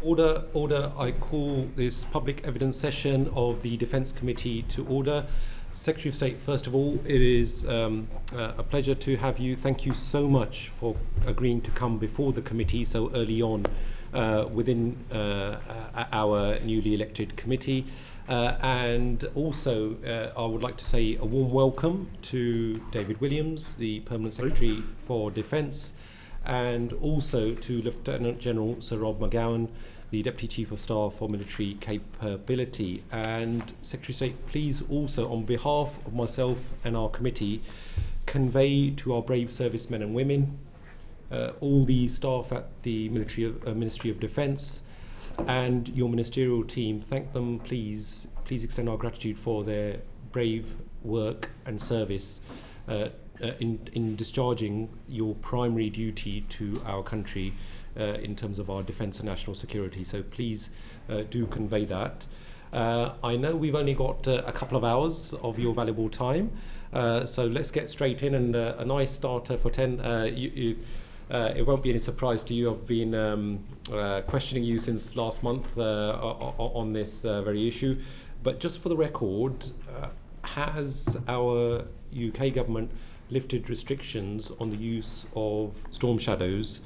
Order. I call this public evidence session of the Defence Committee to order. Secretary of State, first of all, it is a pleasure to have you. Thank you so much for agreeing to come before the committee so early on within our newly elected committee. And also, I would like to say a warm welcome to David Williams, the Permanent Secretary for Defence, and also to Lieutenant General Sir Rob McGowan, the Deputy Chief of Staff for Military Capability. And Secretary of State, please also, on behalf of myself and our committee, convey to our brave servicemen and women, all the staff at the Ministry of Defence and your ministerial team, thank them, please extend our gratitude for their brave work and service in discharging your primary duty to our country in terms of our defence and national security. So please do convey that. I know we've only got a couple of hours of your valuable time, so let's get straight in, and a nice starter for 10. It won't be any surprise to you. I've been questioning you since last month on this very issue, but just for the record, has our UK government lifted restrictions on the use of Storm Shadows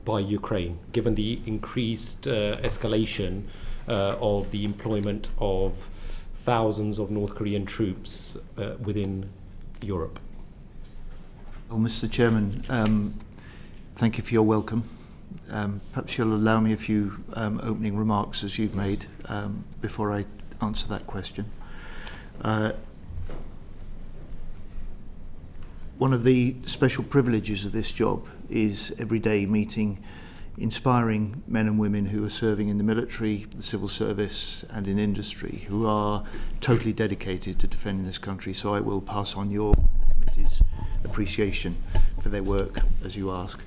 by Ukraine, given the increased escalation of the employment of thousands of North Korean troops within Europe? Well, Mr. Chairman, thank you for your welcome. Perhaps you'll allow me a few opening remarks, as you've made, before I answer that question. One of the special privileges of this job is every day meeting inspiring men and women who are serving in the military, the civil service and in industry, who are totally dedicated to defending this country. So I will pass on your committee's appreciation for their work, as you ask.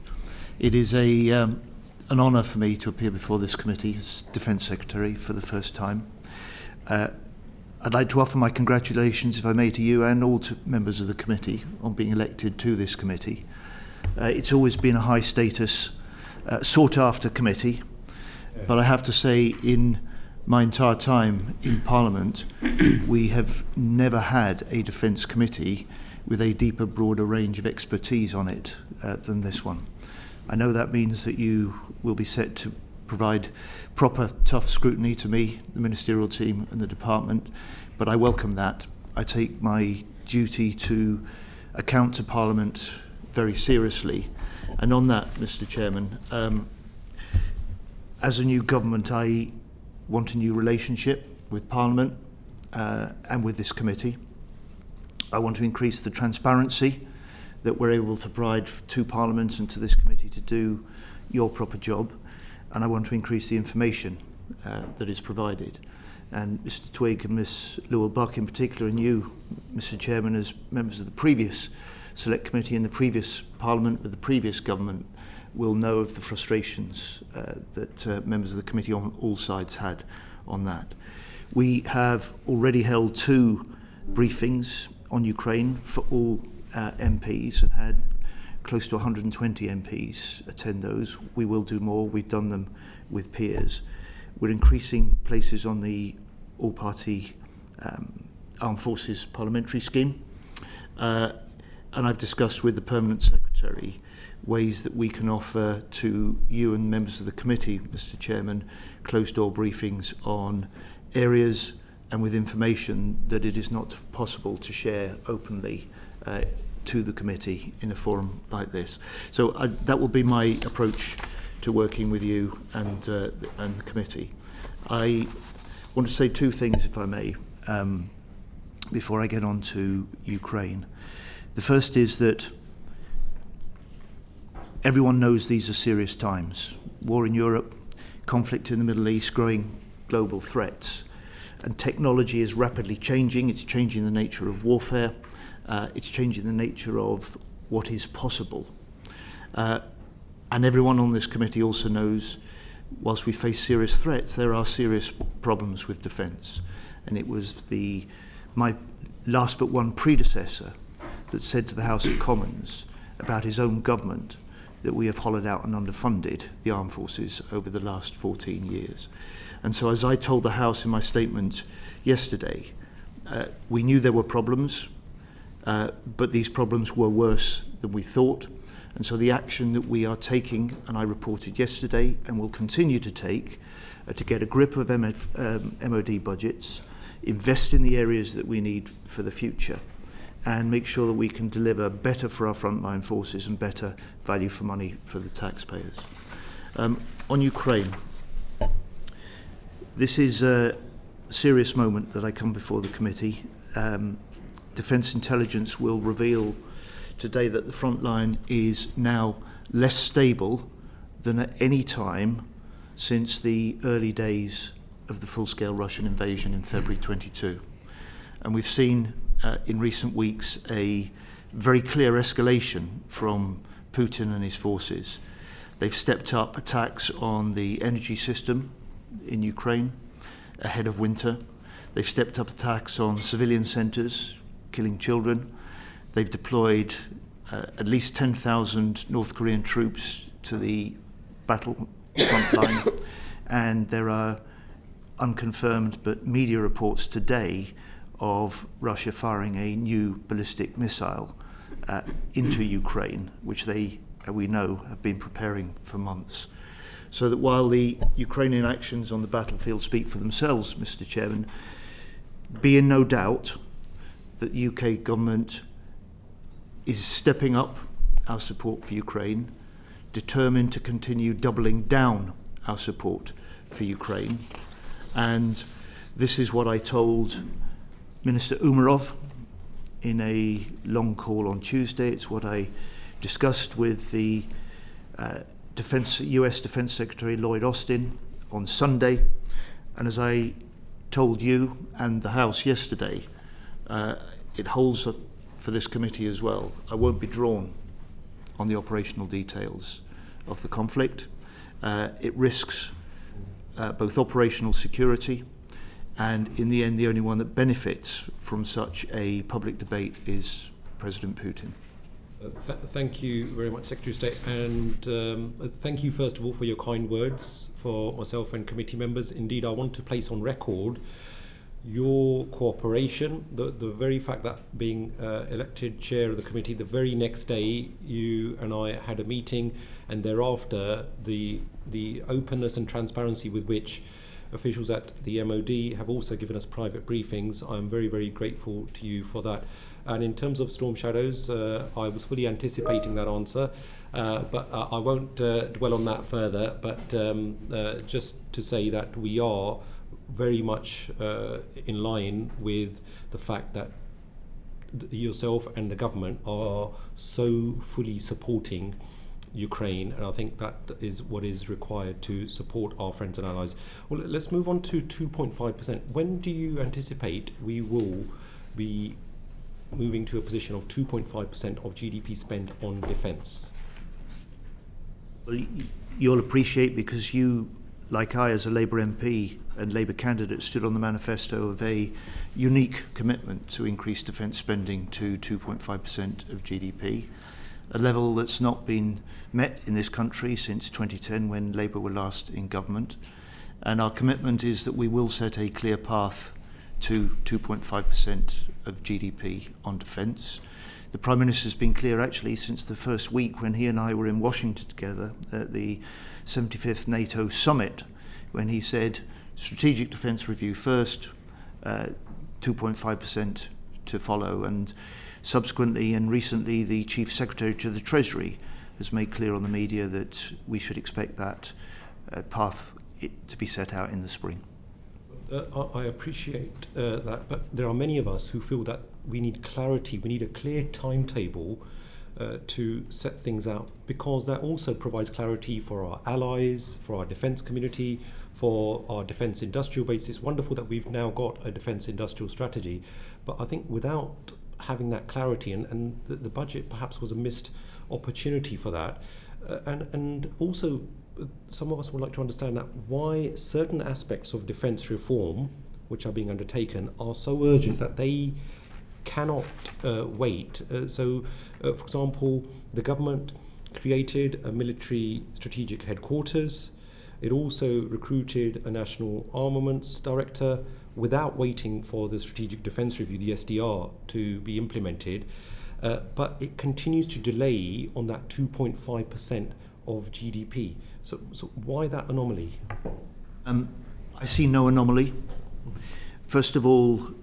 It is an honour for me to appear before this committee as Defence Secretary for the first time. I'd like to offer my congratulations, if I may, to you and all to members of the committee on being elected to this committee. It's always been a high status, sought after committee, but I have to say in my entire time in Parliament, we have never had a defence committee with a deeper, broader range of expertise on it than this one. I know that means that you will be set to provide proper, tough scrutiny to me, the ministerial team and the department, but I welcome that. I take my duty to account to Parliament very seriously. And on that, Mr. Chairman, as a new government, I want a new relationship with Parliament and with this committee. I want to increase the transparency that we're able to provide to Parliament and to this committee to do your proper job. And I want to increase the information that is provided. And Mr. Twigg and Ms. Llewellyn-Buck in particular, and you, Mr. Chairman, as members of the previous Select Committee in the previous Parliament with the previous government, will know of the frustrations that members of the committee on all sides had on that. We have already held 2 briefings on Ukraine for all MPs and had close to 120 MPs attend those. We will do more. We've done them with peers. We're increasing places on the all-party Armed Forces Parliamentary scheme. And I've discussed with the Permanent Secretary ways that we can offer to you and members of the committee, Mr. Chairman, closed-door briefings on areas and with information that it is not possible to share openly to the committee in a forum like this. So that will be my approach to working with you and the committee. I want to say 2 things, if I may, before I get on to Ukraine. The first is that everyone knows these are serious times. War in Europe, conflict in the Middle East, growing global threats. And technology is rapidly changing. It's changing the nature of warfare. It's changing the nature of what is possible. And everyone on this committee also knows, whilst we face serious threats, there are serious problems with defence. And it was my last but one predecessor that said to the House of Commons about his own government that we have hollowed out and underfunded the armed forces over the last 14 years. And so, as I told the House in my statement yesterday, we knew there were problems, but these problems were worse than we thought. And so the action that we are taking, and I reported yesterday and will continue to take, to get a grip of MOD budgets, invest in the areas that we need for the future, and make sure that we can deliver better for our frontline forces and better value for money for the taxpayers. On Ukraine, this is a serious moment that I come before the committee. Defence intelligence will reveal today that the front line is now less stable than at any time since the early days of the full-scale Russian invasion in February 22. And we've seen in recent weeks a very clear escalation from Putin and his forces. They've stepped up attacks on the energy system in Ukraine ahead of winter. They've stepped up attacks on civilian centres, killing children. They've deployed at least 10,000 North Korean troops to the battle front line, and there are unconfirmed but media reports today of Russia firing a new ballistic missile into Ukraine, which we know have been preparing for months. So that while the Ukrainian actions on the battlefield speak for themselves, Mr. Chairman, be in no doubt that the UK government is stepping up our support for Ukraine, determined to continue doubling down our support for Ukraine. And this is what I told Minister Umerov in a long call on Tuesday. It's what I discussed with the US Defense Secretary Lloyd Austin on Sunday. And as I told you and the House yesterday, it holds for this committee as well. I won't be drawn on the operational details of the conflict. It risks both operational security, and in the end, the only one that benefits from such a public debate is President Putin. Thank you very much, Secretary of State, and thank you first of all for your kind words for myself and committee members. Indeed, I want to place on record your cooperation, the very fact that being elected chair of the committee, the very next day you and I had a meeting, and thereafter the openness and transparency with which officials at the MOD have also given us private briefings. I'm very, very grateful to you for that. And in terms of Storm Shadows, I was fully anticipating that answer, but I won't dwell on that further, but just to say that we are very much in line with the fact that yourself and the government are so fully supporting Ukraine, and I think that is what is required to support our friends and allies. Well, let's move on to 2.5%. When do you anticipate we will be moving to a position of 2.5% of GDP spent on defence? Well, you'll appreciate, because you, like I, as a Labour MP and Labour candidate, stood on the manifesto of a unique commitment to increase defence spending to 2.5% of GDP, a level that's not been met in this country since 2010 when Labour were last in government. And our commitment is that we will set a clear path to 2.5% of GDP on defence. The Prime Minister's been clear actually since the first week when he and I were in Washington together at the 75th NATO summit, when he said strategic defence review first, 2.5% to follow, and subsequently and recently the Chief Secretary to the Treasury has made clear on the media that we should expect that path to be set out in the spring. I appreciate that, but there are many of us who feel that we need clarity, we need a clear timetable to set things out, because that also provides clarity for our allies, for our defence community, for our defence industrial base. It's wonderful that we've now got a defence industrial strategy, but I think without having that clarity, and the budget perhaps was a missed opportunity for that, and also some of us would like to understand that why certain aspects of defence reform which are being undertaken are so urgent that they cannot wait. For example, the government created a military strategic headquarters. It also recruited a national armaments director without waiting for the Strategic Defence Review, the SDR, to be implemented. But it continues to delay on that 2.5% of GDP. So why that anomaly? I see no anomaly. First of all,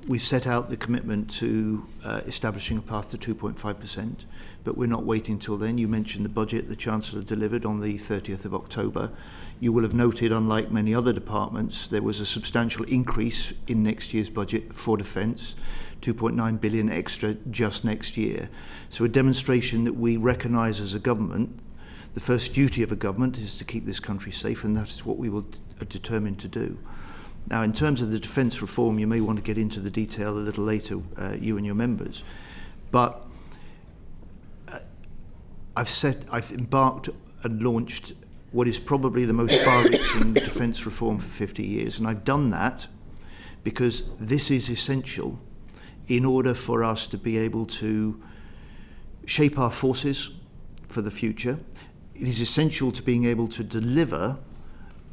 we set out the commitment to establishing a path to 2.5%, but we're not waiting till then. You mentioned the budget the Chancellor delivered on the 30th of October. You will have noted, unlike many other departments, there was a substantial increase in next year's budget for defence, 2.9 billion extra just next year. So a demonstration that we recognise as a government, the first duty of a government is to keep this country safe, and that is what we will determine to do. Now, in terms of the defence reform, you may want to get into the detail a little later, you and your members. But I've embarked and launched what is probably the most far-reaching defence reform for 50 years. And I've done that because this is essential in order for us to be able to shape our forces for the future. It is essential to being able to deliver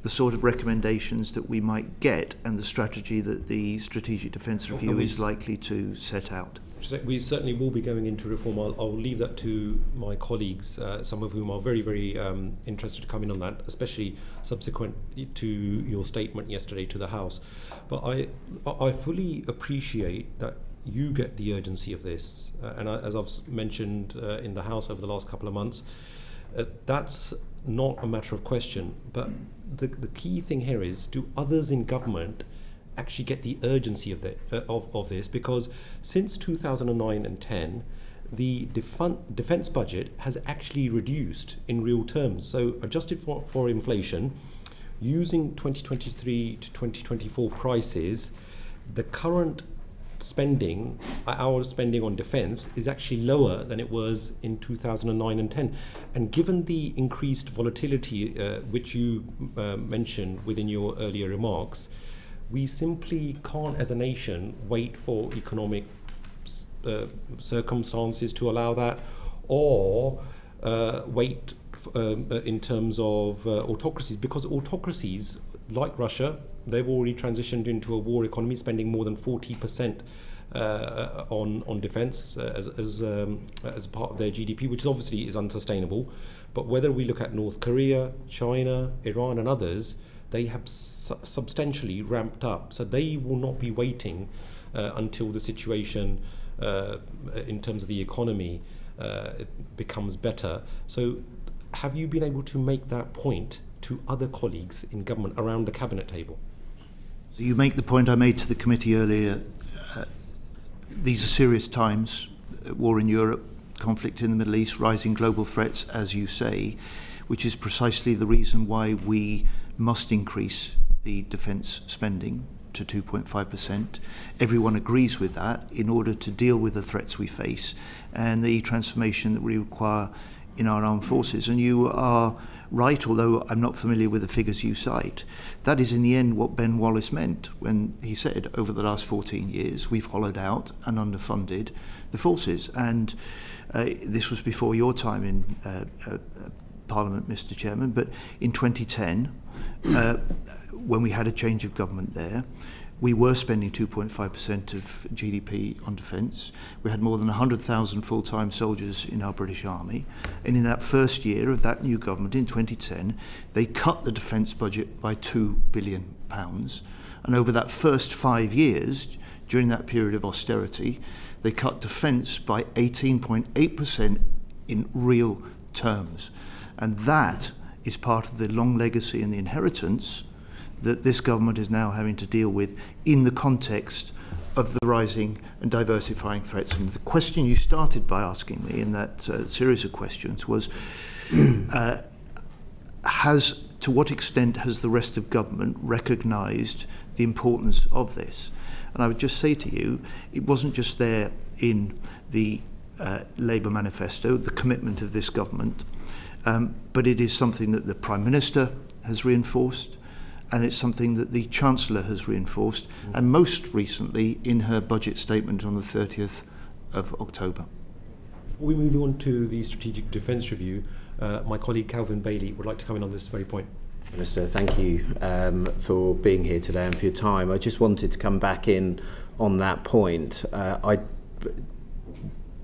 the sort of recommendations that we might get and the strategy that the Strategic Defence Review is likely to set out. We certainly will be going into reform. I'll leave that to my colleagues, some of whom are very, very interested to come in on that, especially subsequent to your statement yesterday to the House. But I fully appreciate that you get the urgency of this. And as I've mentioned in the House over the last couple of months, that's not a matter of question. But the key thing here is, do others in government actually get the urgency of this? Because since 2009 and 10, the defence budget has actually reduced in real terms. So adjusted for inflation, using 2023 to 2024 prices, the current spending, our spending on defence, is actually lower than it was in 2009 and 10. And given the increased volatility, which you mentioned within your earlier remarks, we simply can't, as a nation, wait for economic circumstances to allow that, or wait in terms of autocracies, because autocracies like Russia, they've already transitioned into a war economy, spending more than 40% on defence as part of their GDP, which obviously is unsustainable. But whether we look at North Korea, China, Iran and others, they have substantially ramped up. So they will not be waiting until the situation in terms of the economy becomes better. So have you been able to make that point to other colleagues in government around the cabinet table? So you make the point I made to the committee earlier. These are serious times, war in Europe, conflict in the Middle East, rising global threats, as you say, which is precisely the reason why we must increase the defence spending to 2.5%. Everyone agrees with that in order to deal with the threats we face and the transformation that we require in our armed forces. And you are right, although I'm not familiar with the figures you cite. That is in the end what Ben Wallace meant when he said over the last 14 years we've hollowed out and underfunded the forces. And this was before your time in Parliament, Mr. Chairman, but in 2010, when we had a change of government there, we were spending 2.5% of GDP on defence. We had more than 100,000 full-time soldiers in our British Army. And in that first year of that new government in 2010, they cut the defence budget by £2 billion. And over that first 5 years, during that period of austerity, they cut defence by 18.8% in real terms. And that is part of the long legacy and the inheritance that this government is now having to deal with in the context of the rising and diversifying threats. And the question you started by asking me in that series of questions was, to what extent has the rest of government recognised the importance of this? And I would just say to you, it wasn't just there in the Labour manifesto, the commitment of this government, but it is something that the Prime Minister has reinforced, and it's something that the Chancellor has reinforced, and most recently in her budget statement on the 30th of October. Before we move on to the Strategic Defence Review, my colleague Calvin Bailey would like to comment on this very point. Minister, thank you for being here today and for your time. I just wanted to come back in on that point. I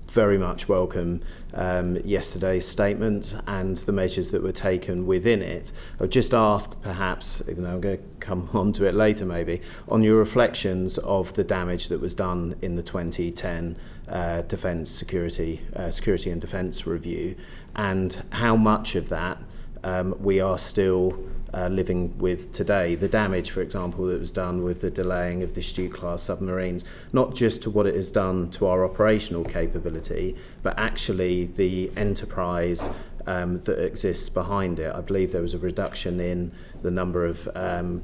very much welcome yesterday's statement and the measures that were taken within it. I would just ask, perhaps, even though I'm going to come on to it later maybe, on your reflections of the damage that was done in the 2010 Defence Security and Defence Review, and how much of that we are still living with today. The damage, for example, that was done with the delaying of the Astute-class submarines, not just to what it has done to our operational capability, but actually the enterprise that exists behind it. I believe there was a reduction in the number of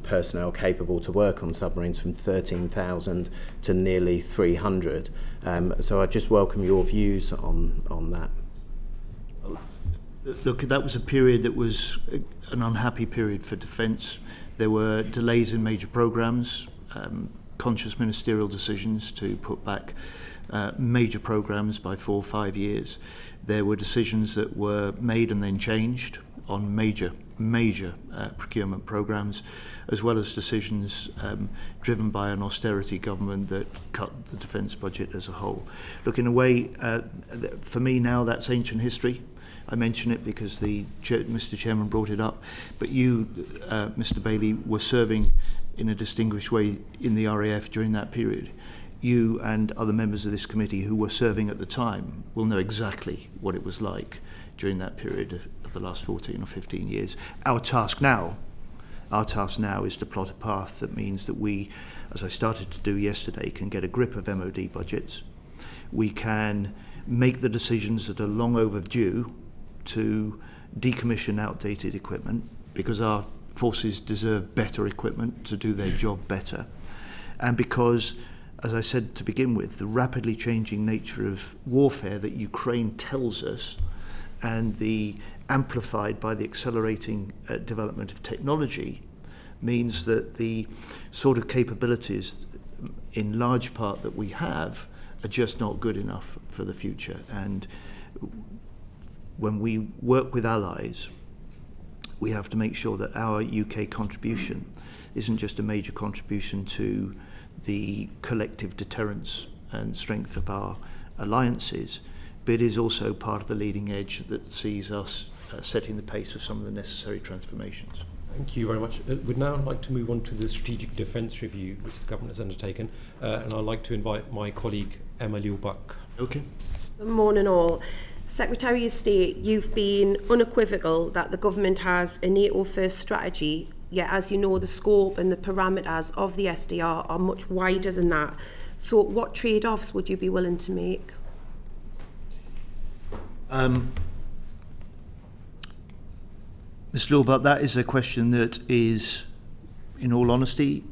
personnel capable to work on submarines from 13,000 to nearly 300. So I just welcome your views on that. Look, that was a period that was an unhappy period for defence. There were delays in major programmes, conscious ministerial decisions to put back major programmes by 4 or 5 years. There were decisions that were made and then changed on major procurement programmes, as well as decisions driven by an austerity government that cut the defence budget as a whole. Look, in a way, for me now, that's ancient history. I mention it because Mr. Chairman brought it up, but you, Mr. Bailey, were serving in a distinguished way in the RAF during that period. You and other members of this committee who were serving at the time will know exactly what it was like during that period of the last 14 or 15 years. Our task now is to plot a path that means that we, as I started to do yesterday, can get a grip of MOD budgets. We can make the decisions that are long overdue to decommission outdated equipment, because our forces deserve better equipment to do their job better, and because, as I said to begin with, the rapidly changing nature of warfare that Ukraine tells us, and the amplified by the accelerating development of technology, means that the sort of capabilities in large part that we have are just not good enough for the future. And when we work with allies, we have to make sure that our UK contribution isn't just a major contribution to the collective deterrence and strength of our alliances, but is also part of the leading edge that sees us setting the pace of some of the necessary transformations. Thank you very much. We'd now like to move on to the Strategic Defence Review, which the government has undertaken, and I'd like to invite my colleague Emma Liu-Buck. Okay. Good morning all. Secretary of State, you've been unequivocal that the government has a NATO-first strategy, yet as you know, the scope and the parameters of the SDR are much wider than that. So what trade-offs would you be willing to make? Ms. Liu-Buck, that is a question that is, in all honesty,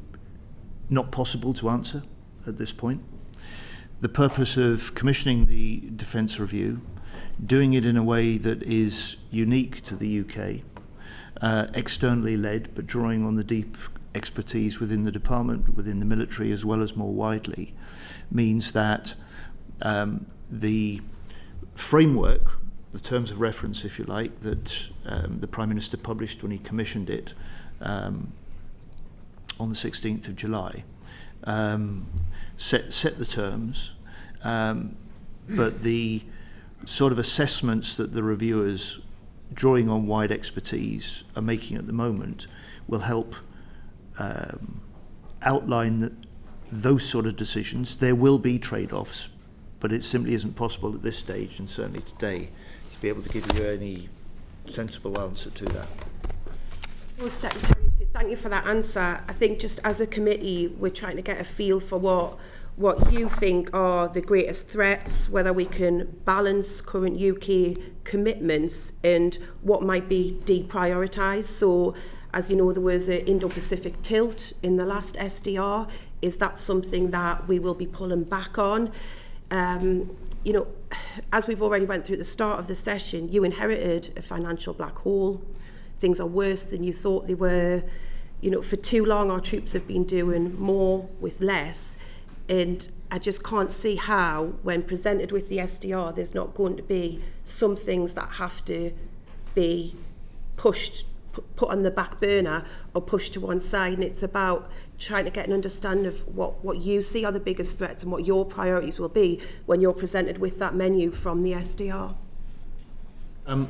not possible to answer at this point. The purpose of commissioning the Defence Review, doing it in a way that is unique to the UK, externally led, but drawing on the deep expertise within the department, within the military, as well as more widely, means that the framework, the terms of reference, if you like, that the Prime Minister published when he commissioned it on the 16th of July, set the terms, but the sort of assessments that the reviewers, drawing on wide expertise, are making at the moment will help outline those sort of decisions. There will be trade-offs, but it simply isn't possible at this stage, and certainly today, to be able to give you any sensible answer to that. Well, Secretary of State, thank you for that answer. I think just as a committee, we're trying to get a feel for what you think are the greatest threats, whether we can balance current UK commitments and what might be deprioritised. So, as you know, there was an Indo-Pacific tilt in the last SDR. Is that something that we will be pulling back on? You know, as we've already went through at the start of the session, you inherited a financial black hole. Things are worse than you thought they were. You know, for too long, our troops have been doing more with less. And I just can't see how, when presented with the SDR, there's not going to be some things that have to be pushed, put on the back burner or pushed to one side. And it's about trying to get an understanding of what you see are the biggest threats and what your priorities will be when you're presented with that menu from the SDR. I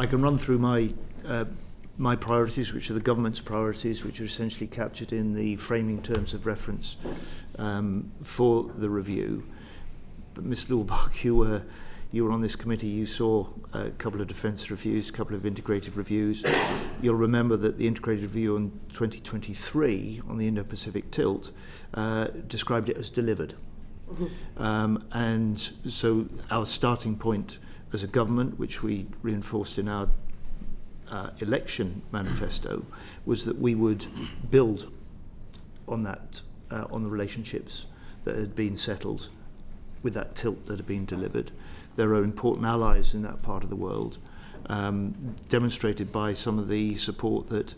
can run through my priorities, which are the government's priorities, which are essentially captured in the framing terms of reference for the review. But Ms. Lulbach, you were on this committee, you saw a couple of defence reviews, a couple of integrated reviews. You'll remember that the integrated review on 2023 on the Indo-Pacific tilt described it as delivered. And so our starting point as a government, which we reinforced in our election manifesto, was that we would build on that, on the relationships that had been settled with that tilt that had been delivered. There are important allies in that part of the world, demonstrated by some of the support that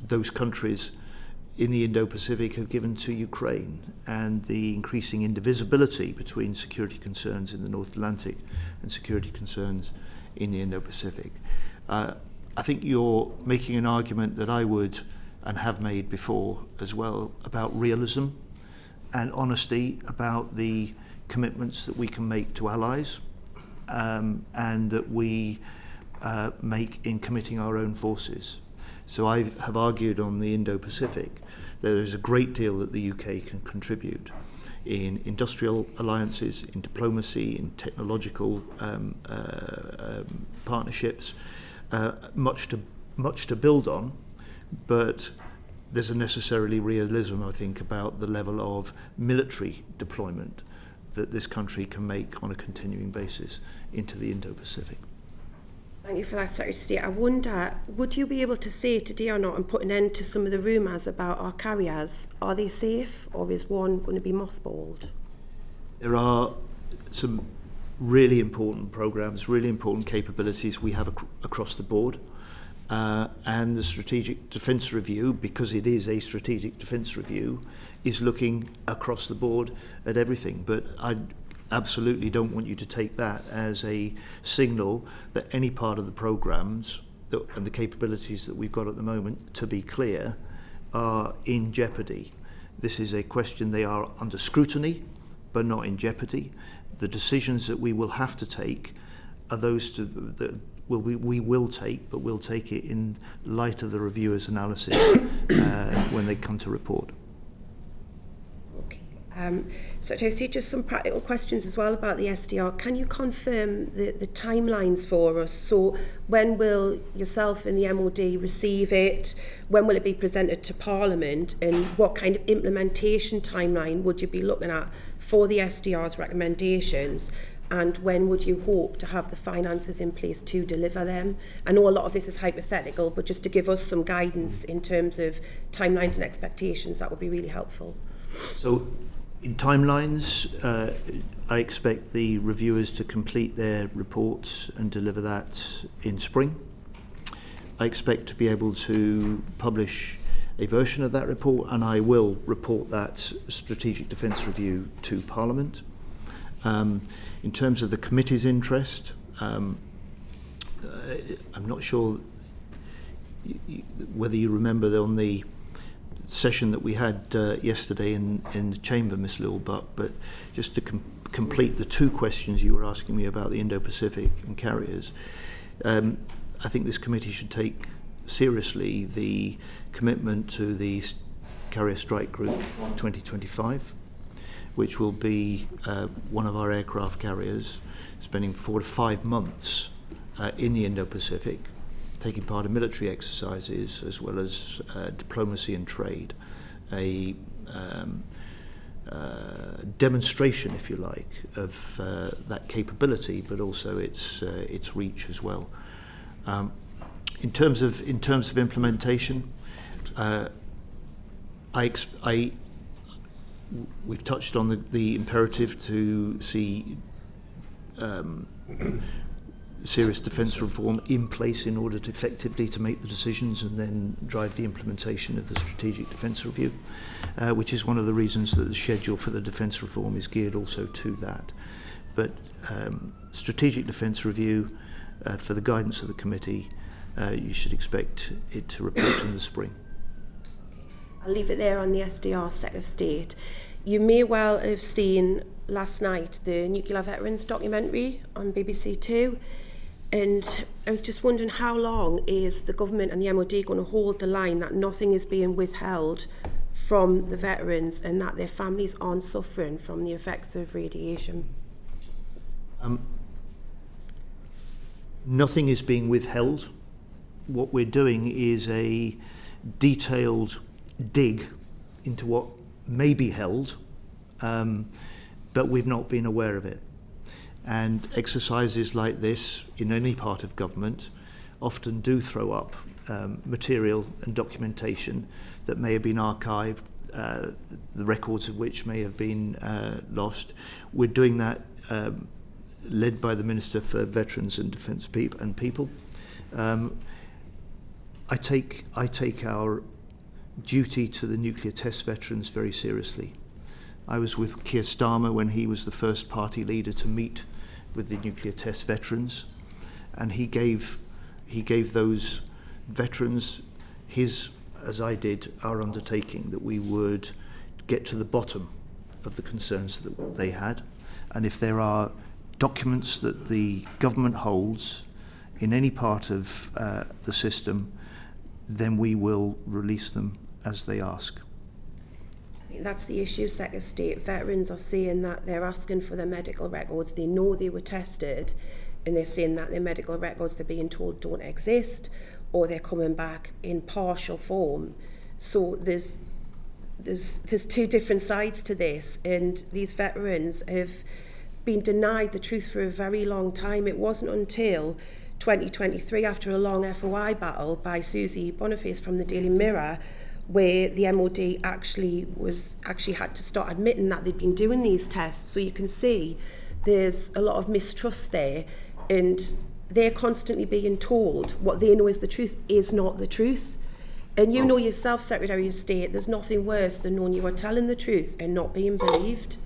those countries in the Indo-Pacific have given to Ukraine, and the increasing indivisibility between security concerns in the North Atlantic and security concerns in the Indo-Pacific. I think you're making an argument that I would and have made before as well about realism and honesty about the commitments that we can make to allies and that we make in committing our own forces. So I have argued on the Indo-Pacific that there is a great deal that the UK can contribute in industrial alliances, in diplomacy, in technological partnerships, much to build on, but there's a necessarily realism, I think, about the level of military deployment that this country can make on a continuing basis into the Indo-Pacific. Thank you for that, Secretary of State. I wonder, would you be able to say today or not and put an end to some of the rumours about our carriers? Are they safe, or is one going to be mothballed? There are some really important programmes, really important capabilities we have across the board. And the Strategic Defence Review, because it is a Strategic Defence Review, is looking across the board at everything. But I absolutely don't want you to take that as a signal that any part of the programmes and the capabilities that we've got at the moment, to be clear, are in jeopardy. This is a question, they are under scrutiny, but not in jeopardy. The decisions that we will have to take are those that we will take, but we'll take it in light of the reviewers' analysis when they come to report. Okay. Secretary of State, just some practical questions as well about the SDR. Can you confirm the timelines for us? So when will yourself and the MOD receive it? When will it be presented to Parliament? And what kind of implementation timeline would you be looking at for the SDR's recommendations? And when would you hope to have the finances in place to deliver them? I know a lot of this is hypothetical, but just to give us some guidance in terms of timelines and expectations, that would be really helpful. So in timelines, I expect the reviewers to complete their reports and deliver that in spring. I expect to be able to publish a version of that report, and I will report that Strategic Defence Review to Parliament. In terms of the committee's interest, I'm not sure whether you remember on the session that we had yesterday in the chamber, Ms. Lulbach, but just to complete the two questions you were asking me about the Indo-Pacific and carriers, I think this committee should take seriously the commitment to the Carrier Strike Group 2025, which will be one of our aircraft carriers spending 4 to 5 months in the Indo-Pacific, taking part in military exercises as well as diplomacy and trade, a demonstration, if you like, of that capability, but also its reach as well. In terms of implementation, we've touched on the imperative to see serious defence reform in place in order to effectively to make the decisions and then drive the implementation of the strategic defence review, which is one of the reasons that the schedule for the defence reform is geared also to that. But strategic defence review, for the guidance of the committee, you should expect it to report in the spring. I'll leave it there on the SDR Secretary of State. You may well have seen last night the Nuclear Veterans documentary on BBC Two, and I was just wondering how long is the government and the MOD going to hold the line that nothing is being withheld from the veterans and that their families aren't suffering from the effects of radiation? Nothing is being withheld. What we're doing is a detailed dig into what may be held, but we've not been aware of it. And exercises like this in any part of government often do throw up material and documentation that may have been archived, the records of which may have been lost. We're doing that led by the Minister for Veterans and Defence People. I take our duty to the nuclear test veterans very seriously. I was with Keir Starmer when he was the first party leader to meet with the nuclear test veterans, and he gave those veterans his, as I did, our undertaking that we would get to the bottom of the concerns that they had, and if there are documents that the government holds in any part of the system, then we will release them as they ask. I think that's the issue, Secretary of State. Veterans are saying that they're asking for their medical records. They know they were tested, and they're saying that their medical records they're being told don't exist, or they're coming back in partial form. So there's two different sides to this, and these veterans have been denied the truth for a very long time. It wasn't until 2023, after a long FOI battle by Susie Boniface from the Daily Mirror, where the MOD actually had to start admitting that they'd been doing these tests. So you can see there's a lot of mistrust there, and they're constantly being told what they know is the truth is not the truth. And you know yourself, Secretary of State, there's nothing worse than knowing you are telling the truth and not being believed.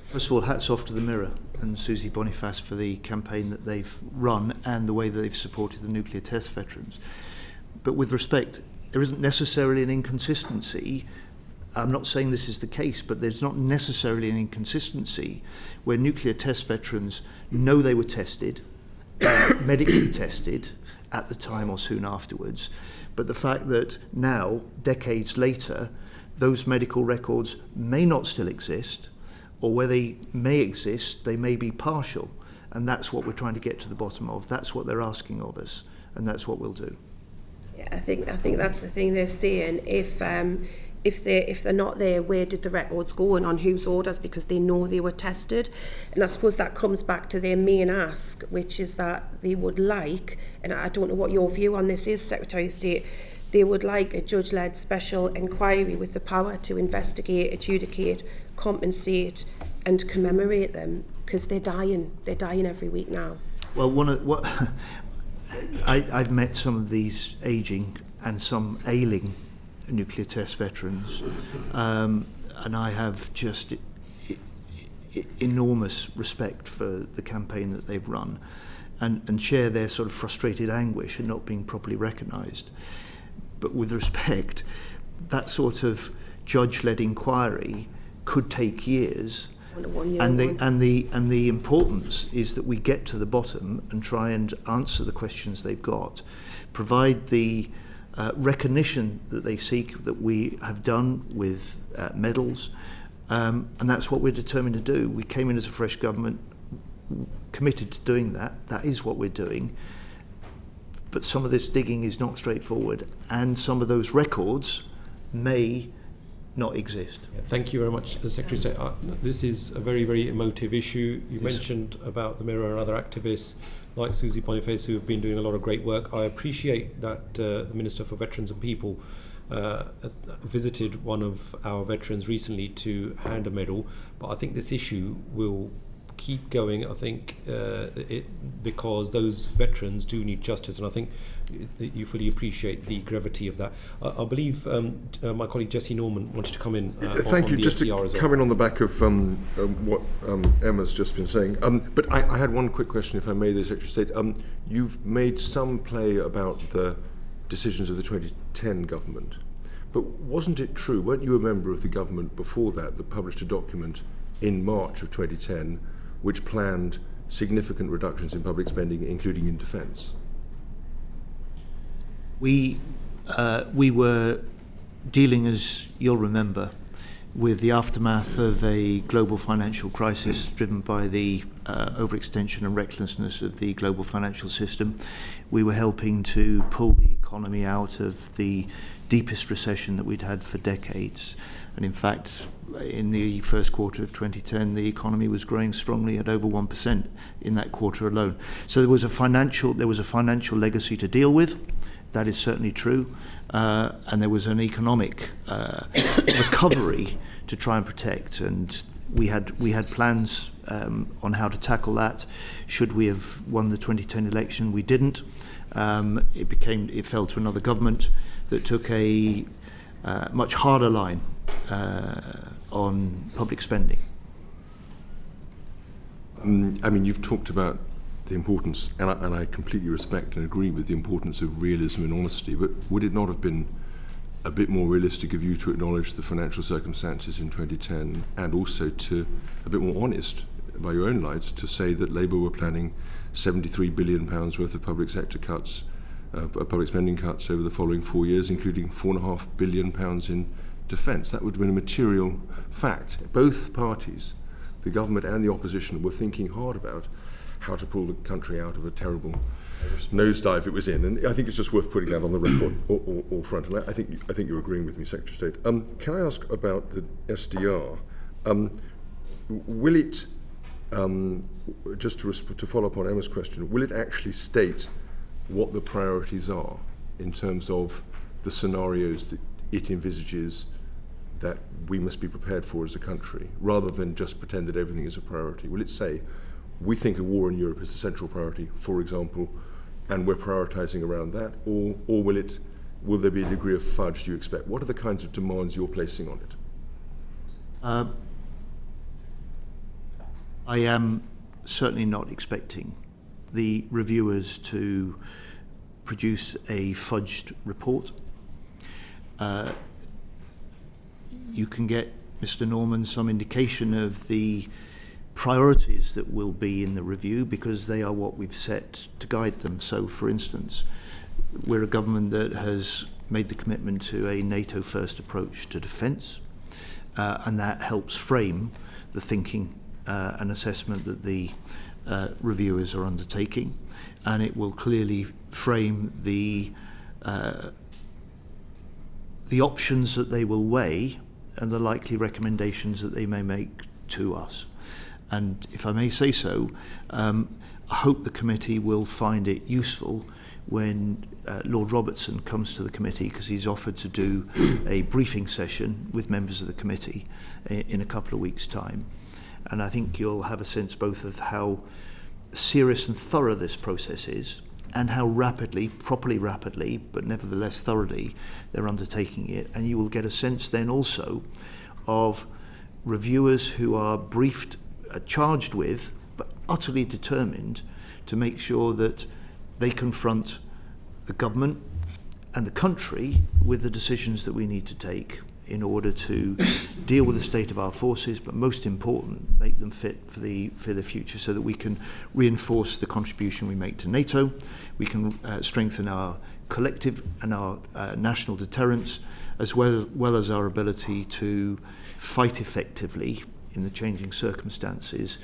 First of all, hats off to the Mirror and Susie Boniface for the campaign that they've run and the way that they've supported the nuclear test veterans. But with respect, there isn't necessarily an inconsistency. I'm not saying this is the case, but there's not necessarily an inconsistency where nuclear test veterans know they were tested, medically tested at the time or soon afterwards, but the fact that now, decades later, those medical records may not still exist, or where they may exist, they may be partial, and that's what we're trying to get to the bottom of. That's what they're asking of us, and that's what we'll do. Yeah, I think that's the thing they're saying. If they're not there, where did the records go and on whose orders? Because they know they were tested, and I suppose that comes back to their main ask, which is that they would like, and I don't know what your view on this is, Secretary of State, they would like a judge-led special inquiry with the power to investigate, adjudicate, compensate and commemorate them, because they're dying every week now. Well, I've met some of these ageing and some ailing nuclear test veterans, and I have just enormous respect for the campaign that they've run, and share their sort of frustrated anguish at not being properly recognised. But with respect, that sort of judge-led inquiry could take years, and the importance is that we get to the bottom and try and answer the questions they've got, provide the recognition that they seek, that we have done with medals, and that's what we're determined to do. We came in as a fresh government committed to doing that. That is what we're doing. But some of this digging is not straightforward, and some of those records may not exist. Yeah, thank you very much, Secretary of State. This is a very, very emotive issue. You mentioned about the Mirror and other activists like Susie Boniface who have been doing a lot of great work. I appreciate that the Minister for Veterans and People visited one of our veterans recently to hand a medal, but I think this issue will keep going, I think, because those veterans do need justice, and I think you fully appreciate the gravity of that. I believe my colleague Jessie Norman wanted to come in. Thank you. Just to come in on the back of what Emma's just been saying. But I had one quick question, if I may, the Secretary of State. You've made some play about the decisions of the 2010 government, but wasn't it true, weren't you a member of the government before that published a document in March of 2010 which planned significant reductions in public spending, including in defence? We were dealing, as you'll remember, with the aftermath of a global financial crisis driven by the overextension and recklessness of the global financial system. We were helping to pull the economy out of the deepest recession that we'd had for decades. And in fact, in the first quarter of 2010, the economy was growing strongly at over 1% in that quarter alone. So there was a financial legacy to deal with. That is certainly true. And there was an economic recovery to try and protect. And we had plans on how to tackle that. Should we have won the 2010 election? We didn't. It fell to another government that took a much harder line on public spending. I mean, you've talked about the importance, and I completely respect and agree with the importance of realism and honesty, but would it not have been a bit more realistic of you to acknowledge the financial circumstances in 2010 and also to a bit more honest by your own lights to say that Labour were planning £73 billion worth of public sector cuts, public spending cuts over the following 4 years, including £4.5 billion in defence? That would have been a material fact. Both parties, the government and the opposition, were thinking hard about how to pull the country out of a terrible nosedive it was in, and I think it's just worth putting that on the record all front. And I think you're agreeing with me, Secretary of State. Can I ask about the SDR? Will it, just to follow up on Emma's question, will it actually state what the priorities are in terms of the scenarios that it envisages that we must be prepared for as a country, rather than just pretend that everything is a priority? Will it say, we think a war in Europe is a central priority, for example, and we're prioritising around that, or will there be a degree of fudge, do you expect? What are the kinds of demands you're placing on it? I am certainly not expecting the reviewers to produce a fudged report. You can get, Mr. Norman, some indication of the priorities that will be in the review because they are what we've set to guide them. So, for instance, we're a government that has made the commitment to a NATO-first approach to defence, and that helps frame the thinking and assessment that the reviewers are undertaking, and it will clearly frame the options that they will weigh and the likely recommendations that they may make to us. And if I may say so, I hope the committee will find it useful when Lord Robertson comes to the committee, because he's offered to do a briefing session with members of the committee in a couple of weeks' time. And I think you'll have a sense both of how serious and thorough this process is and how rapidly, properly rapidly, but nevertheless thoroughly, they're undertaking it. And you will get a sense then also of reviewers who are briefed, charged with, but utterly determined to make sure that they confront the government and the country with the decisions that we need to take in order to deal with the state of our forces, but most important, make them fit for the future so that we can reinforce the contribution we make to NATO, we can strengthen our collective and our national deterrence, as well as our ability to fight effectively in the changing circumstances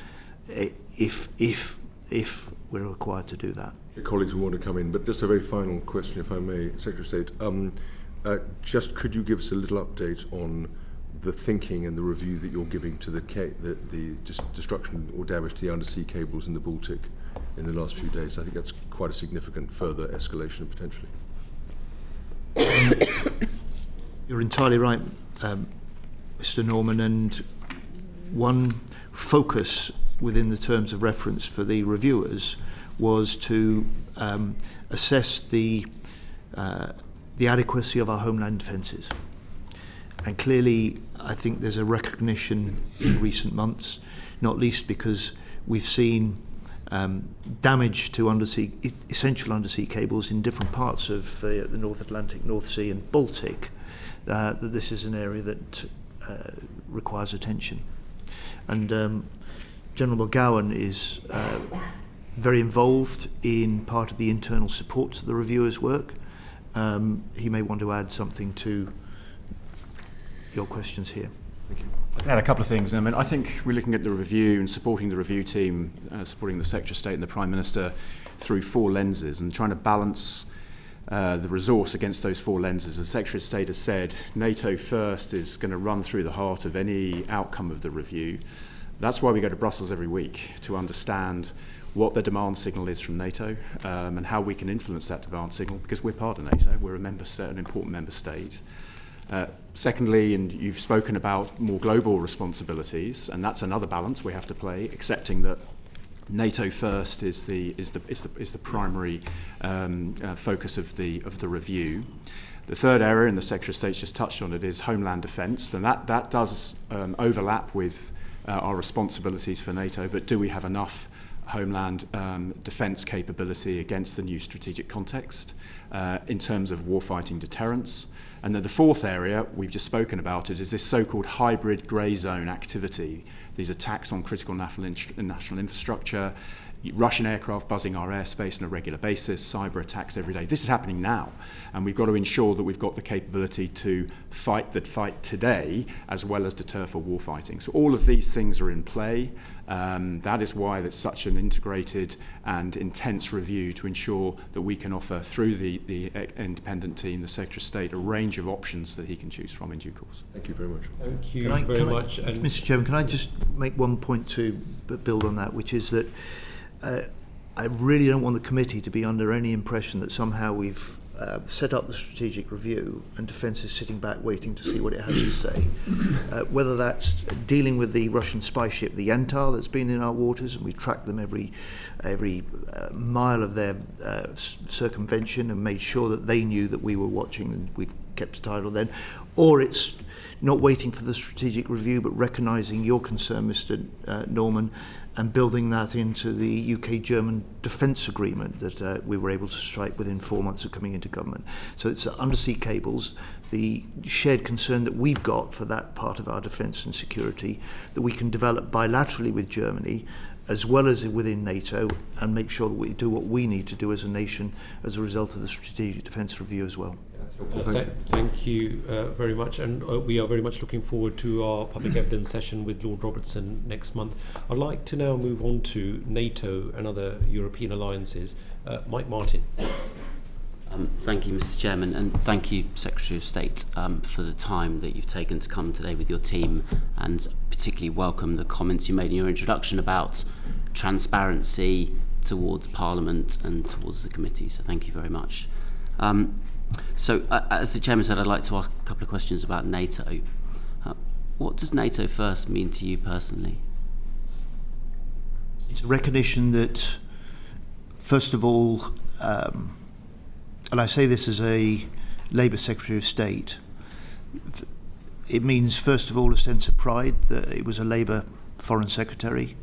if we're required to do that. Your colleagues will want to come in, but just a very final question, if I may, Secretary of State. Just could you give us a little update on the thinking and the review that you're giving to the destruction or damage to the undersea cables in the Baltic in the last few days? I think that's quite a significant further escalation potentially. You're entirely right, Mr. Norman, and one focus within the terms of reference for the reviewers was to assess the adequacy of our homeland defences. And clearly, I think there's a recognition in recent months, not least because we've seen damage to essential undersea cables in different parts of the North Atlantic, North Sea and Baltic, that this is an area that requires attention. And General McGowan is very involved in part of the internal support to the reviewers' work. He may want to add something to your questions here. Thank you. I can add a couple of things. I mean, I think we're looking at the review and supporting the review team, supporting the Secretary of State and the Prime Minister through 4 lenses and trying to balance the resource against those 4 lenses. As the Secretary of State has said, NATO first is going to run through the heart of any outcome of the review. That's why we go to Brussels every week, to understand what the demand signal is from NATO and how we can influence that demand signal, because we're part of NATO, we're a member state, an important member state. Secondly, and you've spoken about more global responsibilities, and that's another balance we have to play, accepting that NATO first is the primary focus of the review. The third area, and the Secretary of State's just touched on it, is homeland defence, and that does overlap with our responsibilities for NATO. But do we have enough homeland defence capability against the new strategic context in terms of warfighting deterrence? And then the fourth area, we've just spoken about it, is this so-called hybrid grey zone activity. These attacks on critical national infrastructure, Russian aircraft buzzing our airspace on a regular basis, cyber attacks every day. This is happening now, and we've got to ensure that we've got the capability to fight the fight today as well as deter for warfighting. So all of these things are in play. That is why there's such an integrated and intense review to ensure that we can offer through the independent team, the Secretary of State, a range of options that he can choose from in due course. Thank you very much. Thank you very much. Mr. Chairman, can I just make one point to build on that, which is that I really don't want the committee to be under any impression that somehow we've set up the strategic review and defence is sitting back waiting to see what it has to say. Whether that's dealing with the Russian spy ship, the Yantar, that's been in our waters, and we've tracked them every mile of their circumvention and made sure that they knew that we were watching, and we've kept a title then, or it's not waiting for the strategic review but recognising your concern, Mr. Norman, and building that into the UK-German defence agreement that we were able to strike within 4 months of coming into government. So it's undersea cables, the shared concern that we've got for that part of our defence and security that we can develop bilaterally with Germany as well as within NATO, and make sure that we do what we need to do as a nation as a result of the strategic defence review as well. Thank you very much, and we are very much looking forward to our public evidence session with Lord Robertson next month. I'd like to now move on to NATO and other European alliances. Mike Martin. Thank you, Mr. Chairman, and thank you, Secretary of State, for the time that you've taken to come today with your team, and particularly welcome the comments you made in your introduction about transparency towards Parliament and towards the committee, so thank you very much. So, as the Chairman said, I'd like to ask a couple of questions about NATO. What does NATO first mean to you personally? It's a recognition that, first of all, and I say this as a Labour Secretary of State, it means, first of all, a sense of pride that it was a Labour Foreign Secretary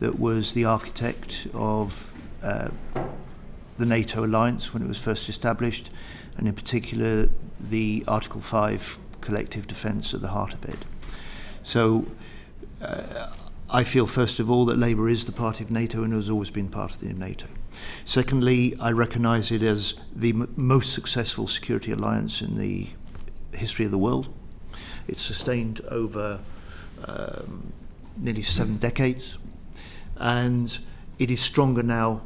that was the architect of the NATO alliance when it was first established, and in particular the Article 5 collective defence at the heart of it. So I feel, first of all, that Labour is the party of NATO and has always been part of the NATO. Secondly, I recognise it as the most successful security alliance in the history of the world. It's sustained over nearly 7 decades, and it is stronger now,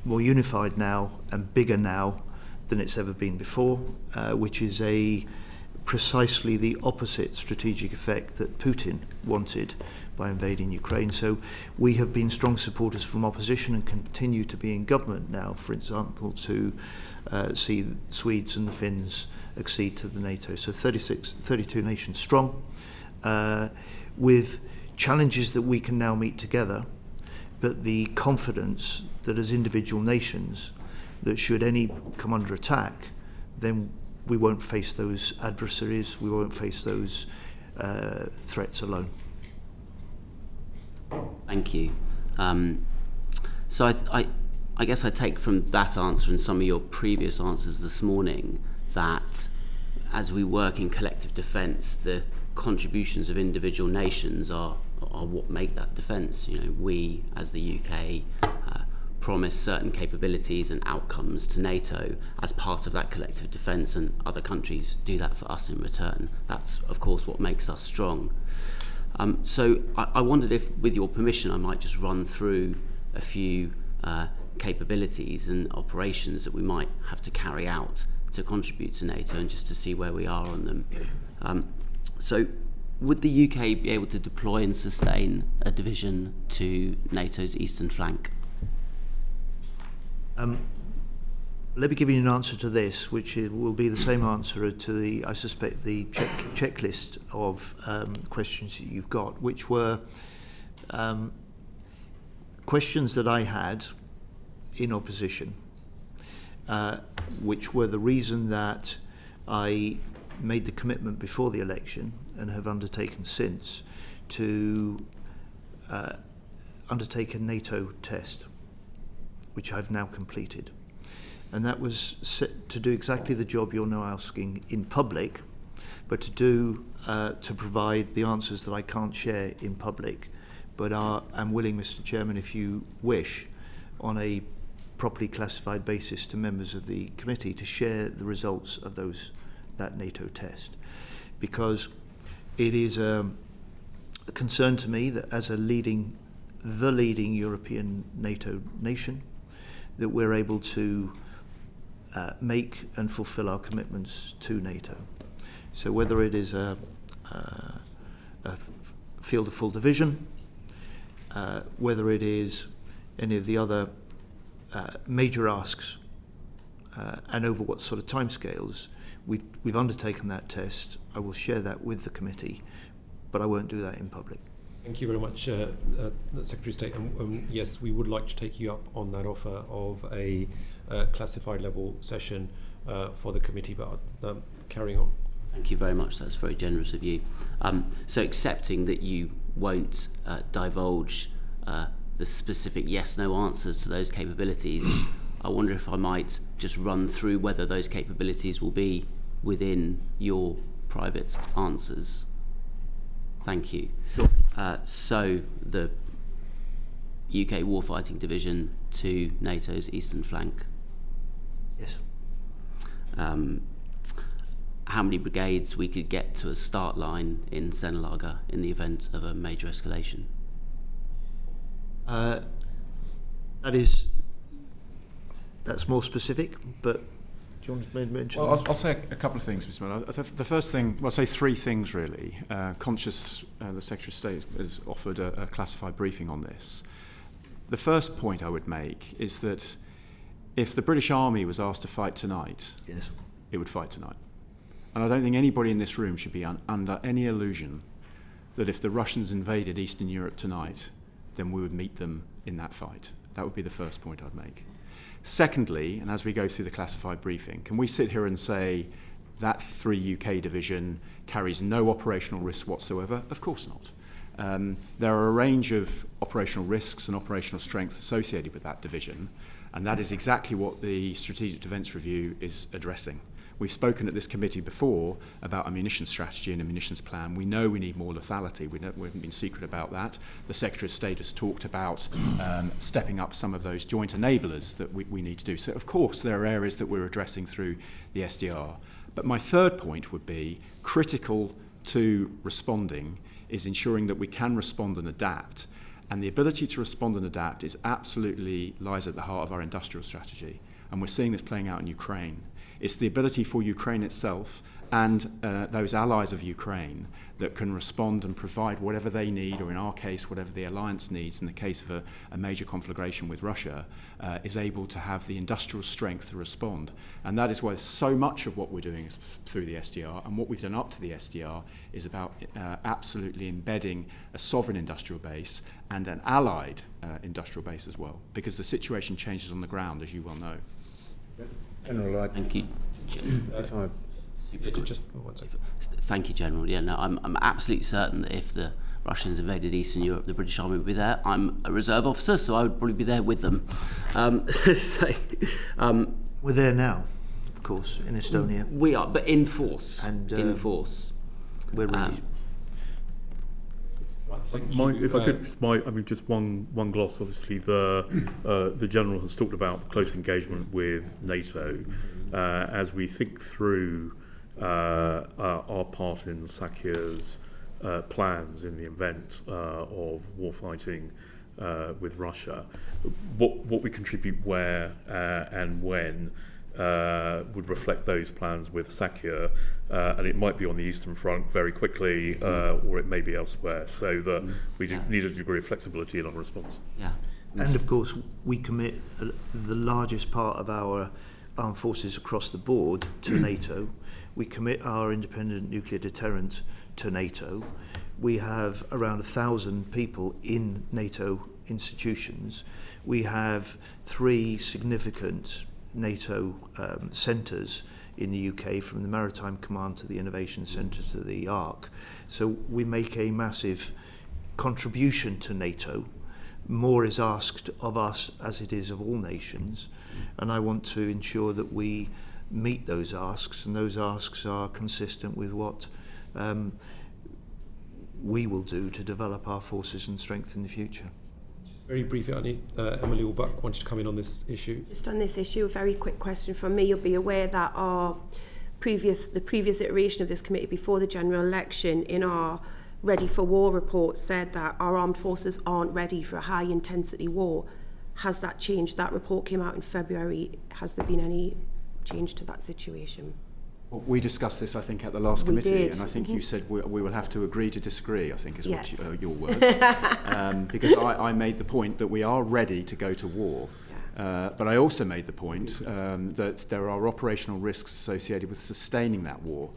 more unified now, and bigger now than it's ever been before, which is precisely the opposite strategic effect that Putin wanted by invading Ukraine. So we have been strong supporters from opposition and continue to be in government now, for example, to see the Swedes and the Finns accede to the NATO. So 32 nations strong, with challenges that we can now meet together, but the confidence that as individual nations, that should any come under attack, then we won't face those adversaries, we won't face those threats alone. Thank you. So I guess I take from that answer and some of your previous answers this morning that as we work in collective defence, the contributions of individual nations are what make that defence. You know, we as the UK promise certain capabilities and outcomes to NATO as part of that collective defence, and other countries do that for us in return. That's of course what makes us strong. So I wondered if, with your permission, I might just run through a few capabilities and operations that we might have to carry out to contribute to NATO, and just to see where we are on them. So would the UK be able to deploy and sustain a division to NATO's eastern flank? Let me give you an answer to this, which will be the same answer to the, I suspect, the checklist of questions that you've got, which were questions that I had in opposition, which were the reason that I made the commitment before the election and have undertaken since to undertake a NATO test, which I've now completed. And that was set to do exactly the job you're now asking in public, but to provide the answers that I can't share in public, but I'm willing, Mr. Chairman, if you wish, on a properly classified basis to members of the committee to share the results of that NATO test, because it is a concern to me that as the leading European NATO nation, that we're able to make and fulfill our commitments to NATO. So whether it is a field of full division, whether it is any of the other major asks, and over what sort of timescales, we've undertaken that test. I will share that with the committee, but I won't do that in public. Thank you very much, Secretary of State. Yes, we would like to take you up on that offer of a classified level session for the committee, but carrying on. Thank you very much. That's very generous of you. So accepting that you won't divulge the specific yes-no answers to those capabilities, I wonder if I might just run through whether those capabilities will be within your private answers. Thank you. Sure. So the UK Warfighting Division to NATO's eastern flank. Yes. How many brigades we could get to a start line in Senelaga in the event of a major escalation? That's more specific, but do you want to mention? Well, I'll say a couple of things, Mr. Miller. The first thing, well, I'll say three things really. Conscious the Secretary of State has offered a classified briefing on this. The first point I would make is that if the British Army was asked to fight tonight, yes, it would fight tonight. And I don't think anybody in this room should be under any illusion that if the Russians invaded Eastern Europe tonight, then we would meet them in that fight. That would be the first point I'd make. Secondly, and as we go through the classified briefing, can we sit here and say that 3 UK division carries no operational risk whatsoever? Of course not. There are a range of operational risks and operational strengths associated with that division, and that is exactly what the Strategic Defence Review is addressing. We've spoken at this committee before about a munitions strategy and a munitions plan. We know we need more lethality. We haven't been secret about that. The Secretary of State has talked about stepping up some of those joint enablers that we need to do. So, of course, there are areas that we're addressing through the SDR. But my third point would be critical to responding is ensuring that we can respond and adapt. And the ability to respond and adapt is absolutely lies at the heart of our industrial strategy. And we're seeing this playing out in Ukraine. It's the ability for Ukraine itself and those allies of Ukraine that can respond and provide whatever they need, or in our case, whatever the alliance needs in the case of a major conflagration with Russia, is able to have the industrial strength to respond. And that is why so much of what we're doing is through the SDR, and what we've done up to the SDR is about absolutely embedding a sovereign industrial base and an allied industrial base as well, because the situation changes on the ground, as you well know. General, Thank you. if I Just one second. Thank you, General. Yeah, no, I'm absolutely certain that if the Russians invaded Eastern Europe, the British Army would be there. I'm a reserve officer, so I would probably be there with them. We're there now, of course, in Estonia. We are, but in force. And, in force. We're ready. If I could, just one gloss. Obviously, the General has talked about close engagement with NATO as we think through our part in Sakyer's plans in the event of war fighting with Russia. What we contribute where and when would reflect those plans with Sakyer, and it might be on the Eastern Front very quickly, or it may be elsewhere, so that we need a degree of flexibility in our response. Yeah. And of course, we commit the largest part of our armed forces across the board to NATO. We commit our independent nuclear deterrent to NATO. We have around 1,000 people in NATO institutions. We have 3 significant NATO centres in the UK, from the Maritime Command to the Innovation Centre to the ARC. So we make a massive contribution to NATO. More is asked of us, as it is of all nations, and I want to ensure that we meet those asks, and those asks are consistent with what we will do to develop our forces and strength in the future. Very briefly, I need Emily Allbuck wanted to come in on this issue. Just on this issue, a very quick question from me. You'll be aware that the previous iteration of this committee before the general election, in our Ready for War report, said that our armed forces aren't ready for a high intensity war. Has that changed? That report came out in February. Has there been any change to that situation? Well, we discussed this, I think, at the last We committee, did. and I think you said we will have to agree to disagree, I think is Yes. what your words. Because I made the point that we are ready to go to war. But I also made the point that there are operational risks associated with sustaining that war.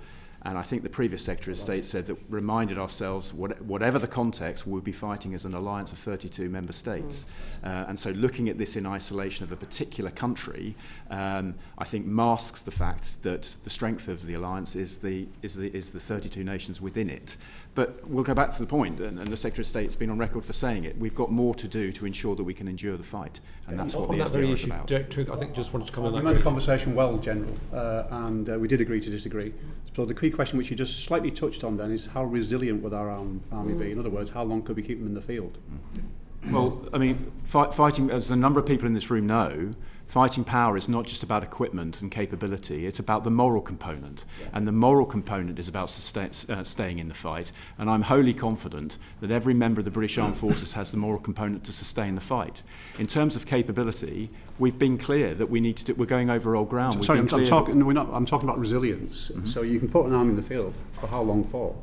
And I think the previous Secretary of State said that, reminded ourselves, whatever the context, we'll be fighting as an alliance of 32 member states. And so looking at this in isolation of a particular country, I think masks the fact that the strength of the alliance is the 32 nations within it. But we'll go back to the point, and the Secretary of State's been on record for saying it, we've got more to do to ensure that we can endure the fight. And that's what the SDR is about. Director, I think just wanted to come on We that. made the conversation well, General, and we did agree to disagree. So the key question which you just slightly touched on then is how resilient would our army be? In other words, how long could we keep them in the field? Well, I mean, fighting, as a number of people in this room know, fighting power is not just about equipment and capability, it's about the moral component. And the moral component is about staying in the fight. And I'm wholly confident that every member of the British Armed Forces has the moral component to sustain the fight. In terms of capability, we've been clear that we need to we're going over old ground. Sorry, I'm talking about resilience. So you can put an army in the field for how long for?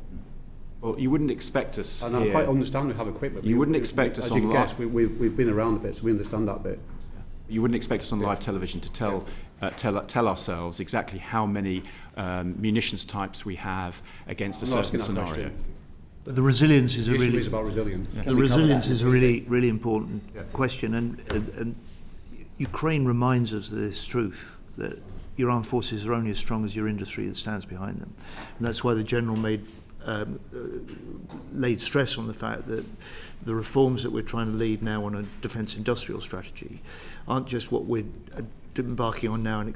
Well, you wouldn't expect us And here. I quite understand we have equipment. You wouldn't expect us as on you can live. guess, we've been around a bit, so we understand that bit. You wouldn't expect us on live television to tell ourselves exactly how many munitions types we have against a certain scenario. But the resilience is The issue is about resilience. The resilience is a really important question, and Ukraine reminds us of this truth, that your armed forces are only as strong as your industry that stands behind them. And that's why the General laid stress on the fact that the reforms that we're trying to lead now on a defence industrial strategy aren't just what we're embarking on now and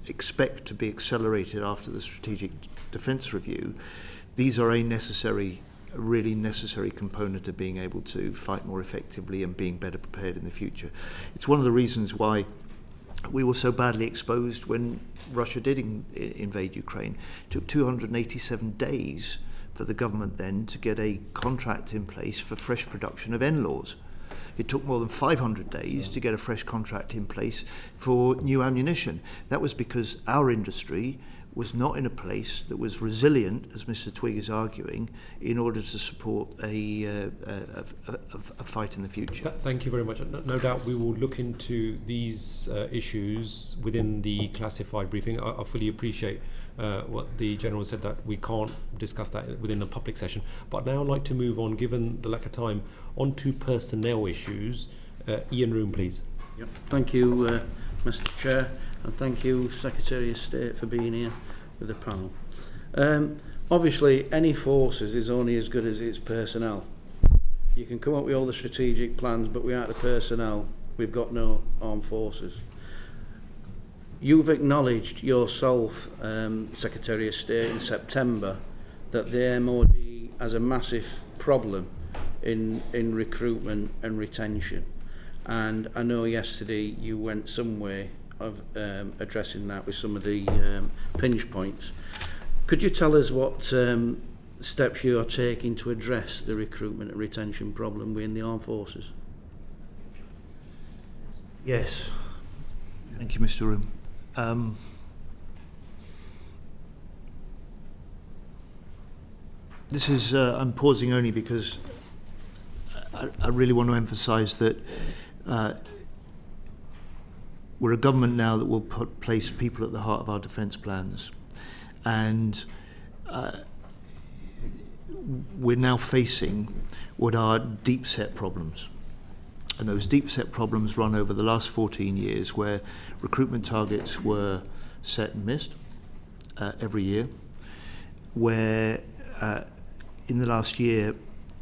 expect to be accelerated after the strategic defence review. These are a really necessary component of being able to fight more effectively and being better prepared in the future. It's one of the reasons why we were so badly exposed when Russia did invade Ukraine. It took 287 days for the government then to get a contract in place for fresh production of NLAWs, It took more than 500 days to get a fresh contract in place for new ammunition. That was because our industry was not in a place that was resilient, as Mr. Twigg is arguing, in order to support a fight in the future. Thank you very much. No doubt we will look into these issues within the classified briefing. I fully appreciate what the General said, that we can't discuss that within the public session. But now I'd like to move on, given the lack of time, on to personnel issues. Ian Room, please. Yep. Thank you, Mr. Chair, and thank you, Secretary of State, for being here with the panel. Obviously, any forces is only as good as its personnel. You can come up with all the strategic plans, but without the personnel, we've got no armed forces. You've acknowledged yourself, Secretary of State, in September, that the MOD has a massive problem in recruitment and retention. And I know yesterday you went some way of addressing that with some of the pinch points. Could you tell us what steps you are taking to address the recruitment and retention problem within the armed forces? Yes. Thank you, Mr. Room. This is, I'm pausing only because I really want to emphasise that we're a government now that will place people at the heart of our defence plans, and we're now facing what are deep-set problems. And those deep-set problems run over the last 14 years, where recruitment targets were set and missed every year, where in the last year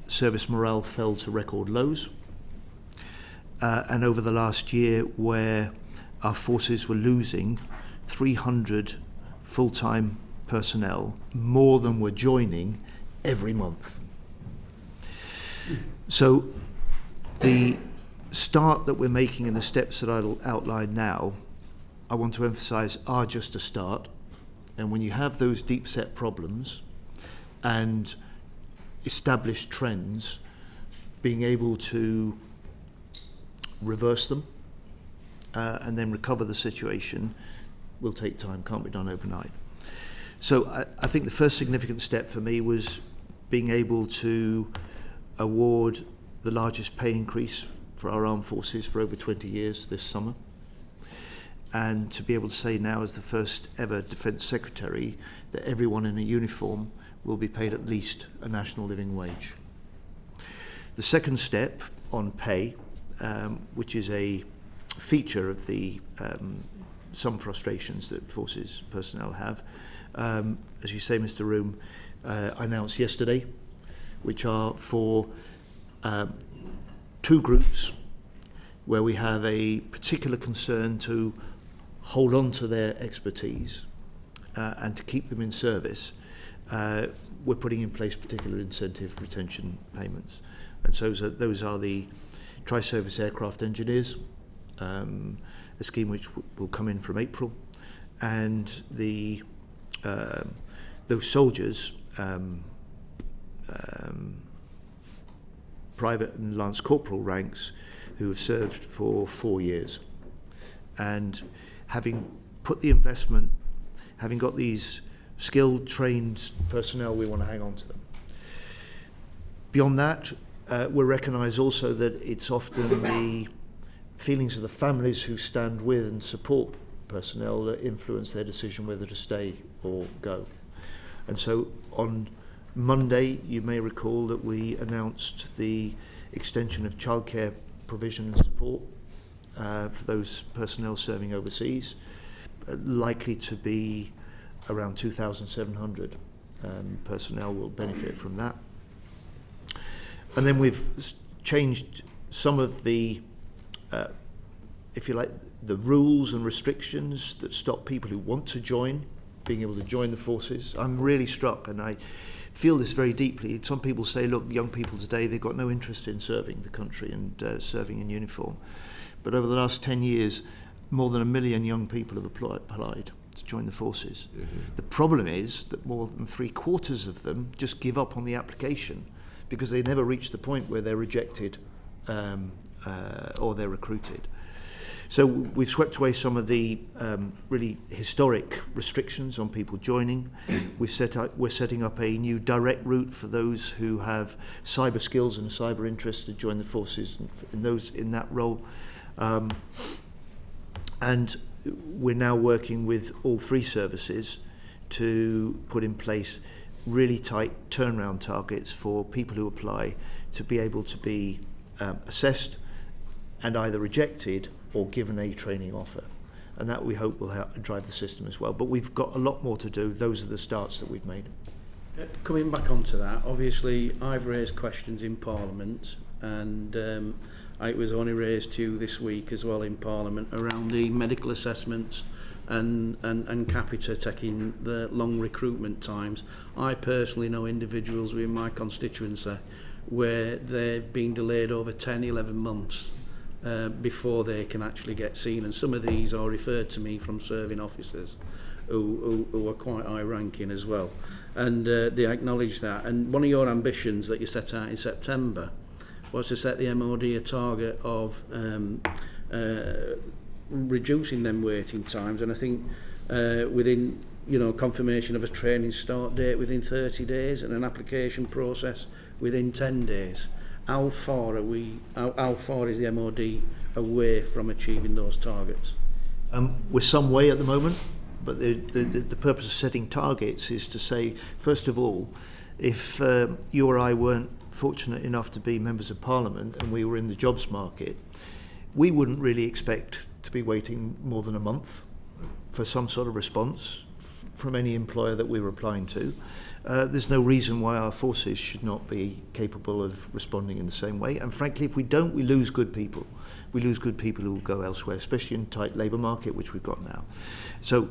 service morale fell to record lows, and over the last year where our forces were losing 300 full-time personnel, more than were joining every month. So the start that we're making and the steps that I'll outline now, I want to emphasize, are just a start. And when you have those deep set problems and established trends, being able to reverse them and then recover the situation will take time, can't be done overnight. So I think the first significant step for me was being able to award the largest pay increase for our armed forces for over 20 years this summer, and to be able to say now, as the first ever Defence Secretary, that everyone in a uniform will be paid at least a national living wage. The second step on pay, which is a feature of the some frustrations that forces personnel have, as you say, Mr. Room, I announced yesterday, which are for two groups where we have a particular concern to hold on to their expertise and to keep them in service. We're putting in place particular incentive retention payments. And so those are the tri-service aircraft engineers, a scheme which will come in from April, and the those soldiers, private and lance corporal ranks, who have served for 4 years, and having put the investment, having got these skilled, trained personnel, we want to hang on to them. Beyond that, we recognise also that it's often the feelings of the families who stand with and support personnel that influence their decision whether to stay or go. And so on Monday, you may recall that we announced the extension of childcare provision and support for those personnel serving overseas, likely to be around 2,700 personnel will benefit from that. And then we've changed some of the, if you like, the rules and restrictions that stop people who want to join being able to join the forces. I'm really struck, and I feel this very deeply. Some people say, look, young people today, they've got no interest in serving the country and serving in uniform. But over the last 10 years, more than 1 million young people have applied to join the forces. Mm-hmm. The problem is that more than 3/4 of them just give up on the application because they never reach the point where they're rejected or they're recruited. So we've swept away some of the really historic restrictions on people joining. We're setting up a new direct route for those who have cyber skills and cyber interest to join the forces in that role. And we're now working with all 3 services to put in place really tight turnaround targets for people who apply to be able to be assessed and either rejected or given a training offer. And that we hope will help drive the system as well. But we've got a lot more to do. Those are the starts that we've made. Coming back onto that, obviously I've raised questions in Parliament, and it was only raised to you this week as well in Parliament around the medical assessments and capita taking the long recruitment times. I personally know individuals within my constituency where they've been delayed over 10, 11 months before they can actually get seen, and some of these are referred to me from serving officers who are quite high ranking as well, and they acknowledge that. And one of your ambitions that you set out in September was to set the MOD a target of reducing them waiting times, and I think within confirmation of a training start date within 30 days and an application process within 10 days. How far is the MOD away from achieving those targets? We're some way at the moment, but the purpose of setting targets is to say, first of all, if you or I weren't fortunate enough to be members of Parliament and we were in the jobs market, we wouldn't really expect to be waiting more than a month for some sort of response from any employer that we were applying to. There's no reason why our forces should not be capable of responding in the same way. And frankly, if we don't, we lose good people. We lose good people who will go elsewhere, especially in a tight labour market, which we've got now. So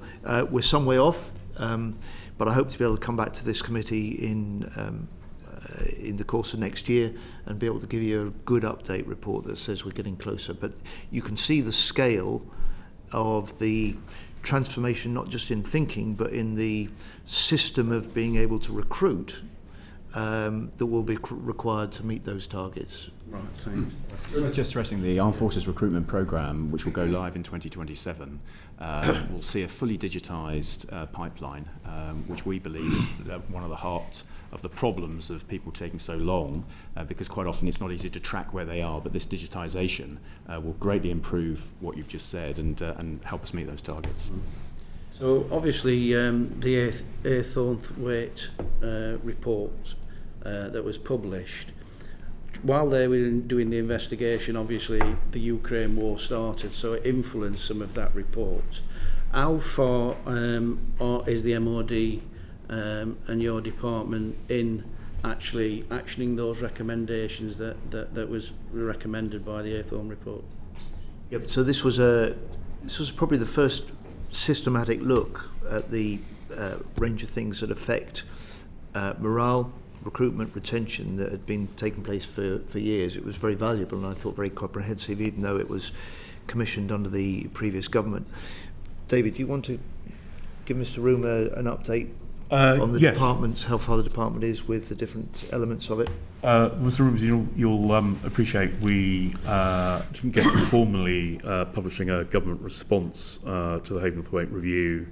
we're some way off, but I hope to be able to come back to this committee in the course of next year and be able to give you a good update report that says we're getting closer. But you can see the scale of the transformation, not just in thinking, but in the system of being able to recruit that will be required to meet those targets. Right, thanks. Just stressing the Armed Forces Recruitment Programme, which will go live in 2027, will see a fully digitised pipeline, which we believe is one of the heart of the problems of people taking so long, because quite often it's not easy to track where they are, but this digitisation will greatly improve what you've just said and help us meet those targets. So obviously the Aythornthwaite report that was published, while they were doing the investigation, obviously the Ukraine war started, so it influenced some of that report. How far is the MOD and your department in actually actioning those recommendations that was recommended by the Aythorn report? Yep. So this was probably the first systematic look at the range of things that affect morale, recruitment, retention that had been taking place for years. It was very valuable and I thought very comprehensive, even though it was commissioned under the previous government. David, do you want to give Mr. Room an update on the departments, how far the department is with the different elements of it? Mr. Rooms, you'll appreciate we didn't get to formally publishing a government response to the Aythornthwaite review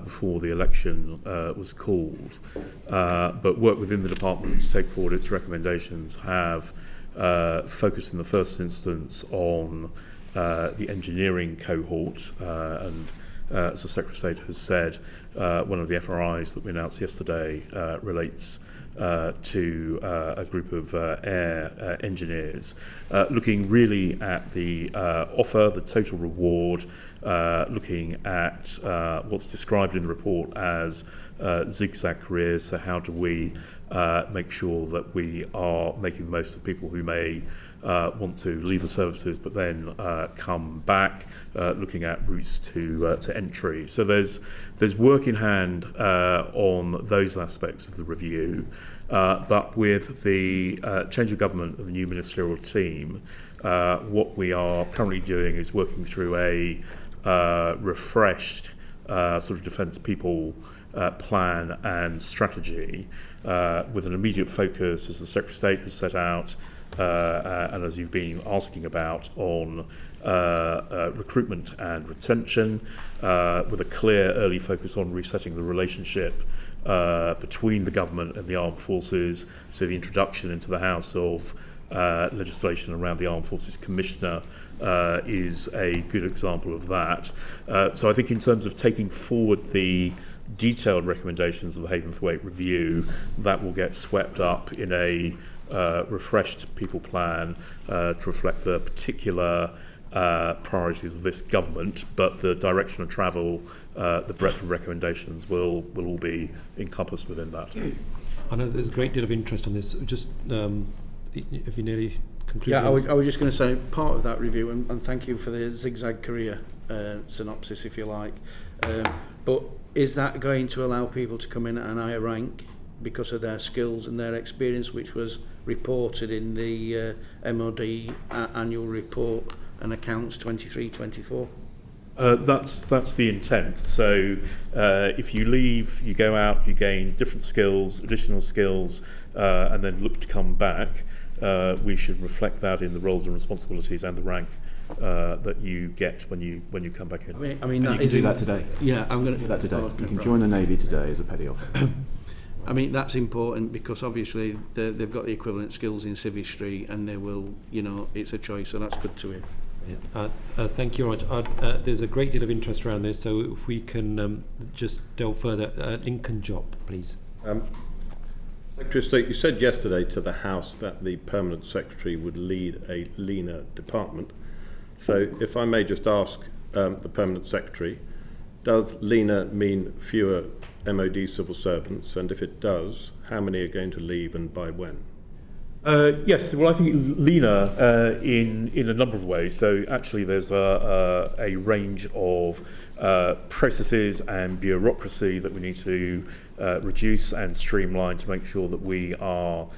before the election was called, but work within the department to take forward its recommendations have focused in the first instance on the engineering cohort, and as the Secretary of State has said, one of the FRIs that we announced yesterday relates to a group of air engineers, looking really at the offer, the total reward, looking at what's described in the report as zigzag careers. So how do we make sure that we are making the most of people who may want to leave the services but then come back, looking at routes to entry. So there's work in hand on those aspects of the review, but with the change of government and the new ministerial team, what we are currently doing is working through a refreshed sort of defence people plan and strategy with an immediate focus, as the Secretary of State has set out, and as you've been asking about, on recruitment and retention, with a clear early focus on resetting the relationship between the government and the armed forces. So the introduction into the House of legislation around the Armed Forces Commissioner is a good example of that. So I think in terms of taking forward the detailed recommendations of the Haythornthwaite review, that will get swept up in a refreshed people plan to reflect the particular priorities of this government, but the direction of travel, the breadth of recommendations will all be encompassed within that. I know there's a great deal of interest on this. Just if you nearly concluded. Yeah, I was just going to say part of that review, and thank you for the zigzag career synopsis, if you like. But is that going to allow people to come in at an higher rank because of their skills and their experience, which was reported in the MOD annual report and accounts 23-24? That's the intent. So if you leave, you go out, you gain different skills, additional skills, and then look to come back. We should reflect that in the roles and responsibilities and the rank that you get when you come back in. I mean and you can do that today. Yeah, I'm going to do that today. Okay, you can join the Navy today as a petty officer. I mean, that's important because obviously they've got the equivalent skills in civistry, and they will, it's a choice, so that's good to hear. Yeah. Thank you, Raj. There's a great deal of interest around this, so if we can just delve further. Lincoln Job, please. Secretary of State, you said yesterday to the House that the Permanent Secretary would lead a leaner department. So if I may just ask the Permanent Secretary, does leaner mean fewer MOD civil servants? And if it does, how many are going to leave and by when? Yes, well, I think leaner in a number of ways. So actually there's a range of processes and bureaucracy that we need to reduce and streamline to make sure that we are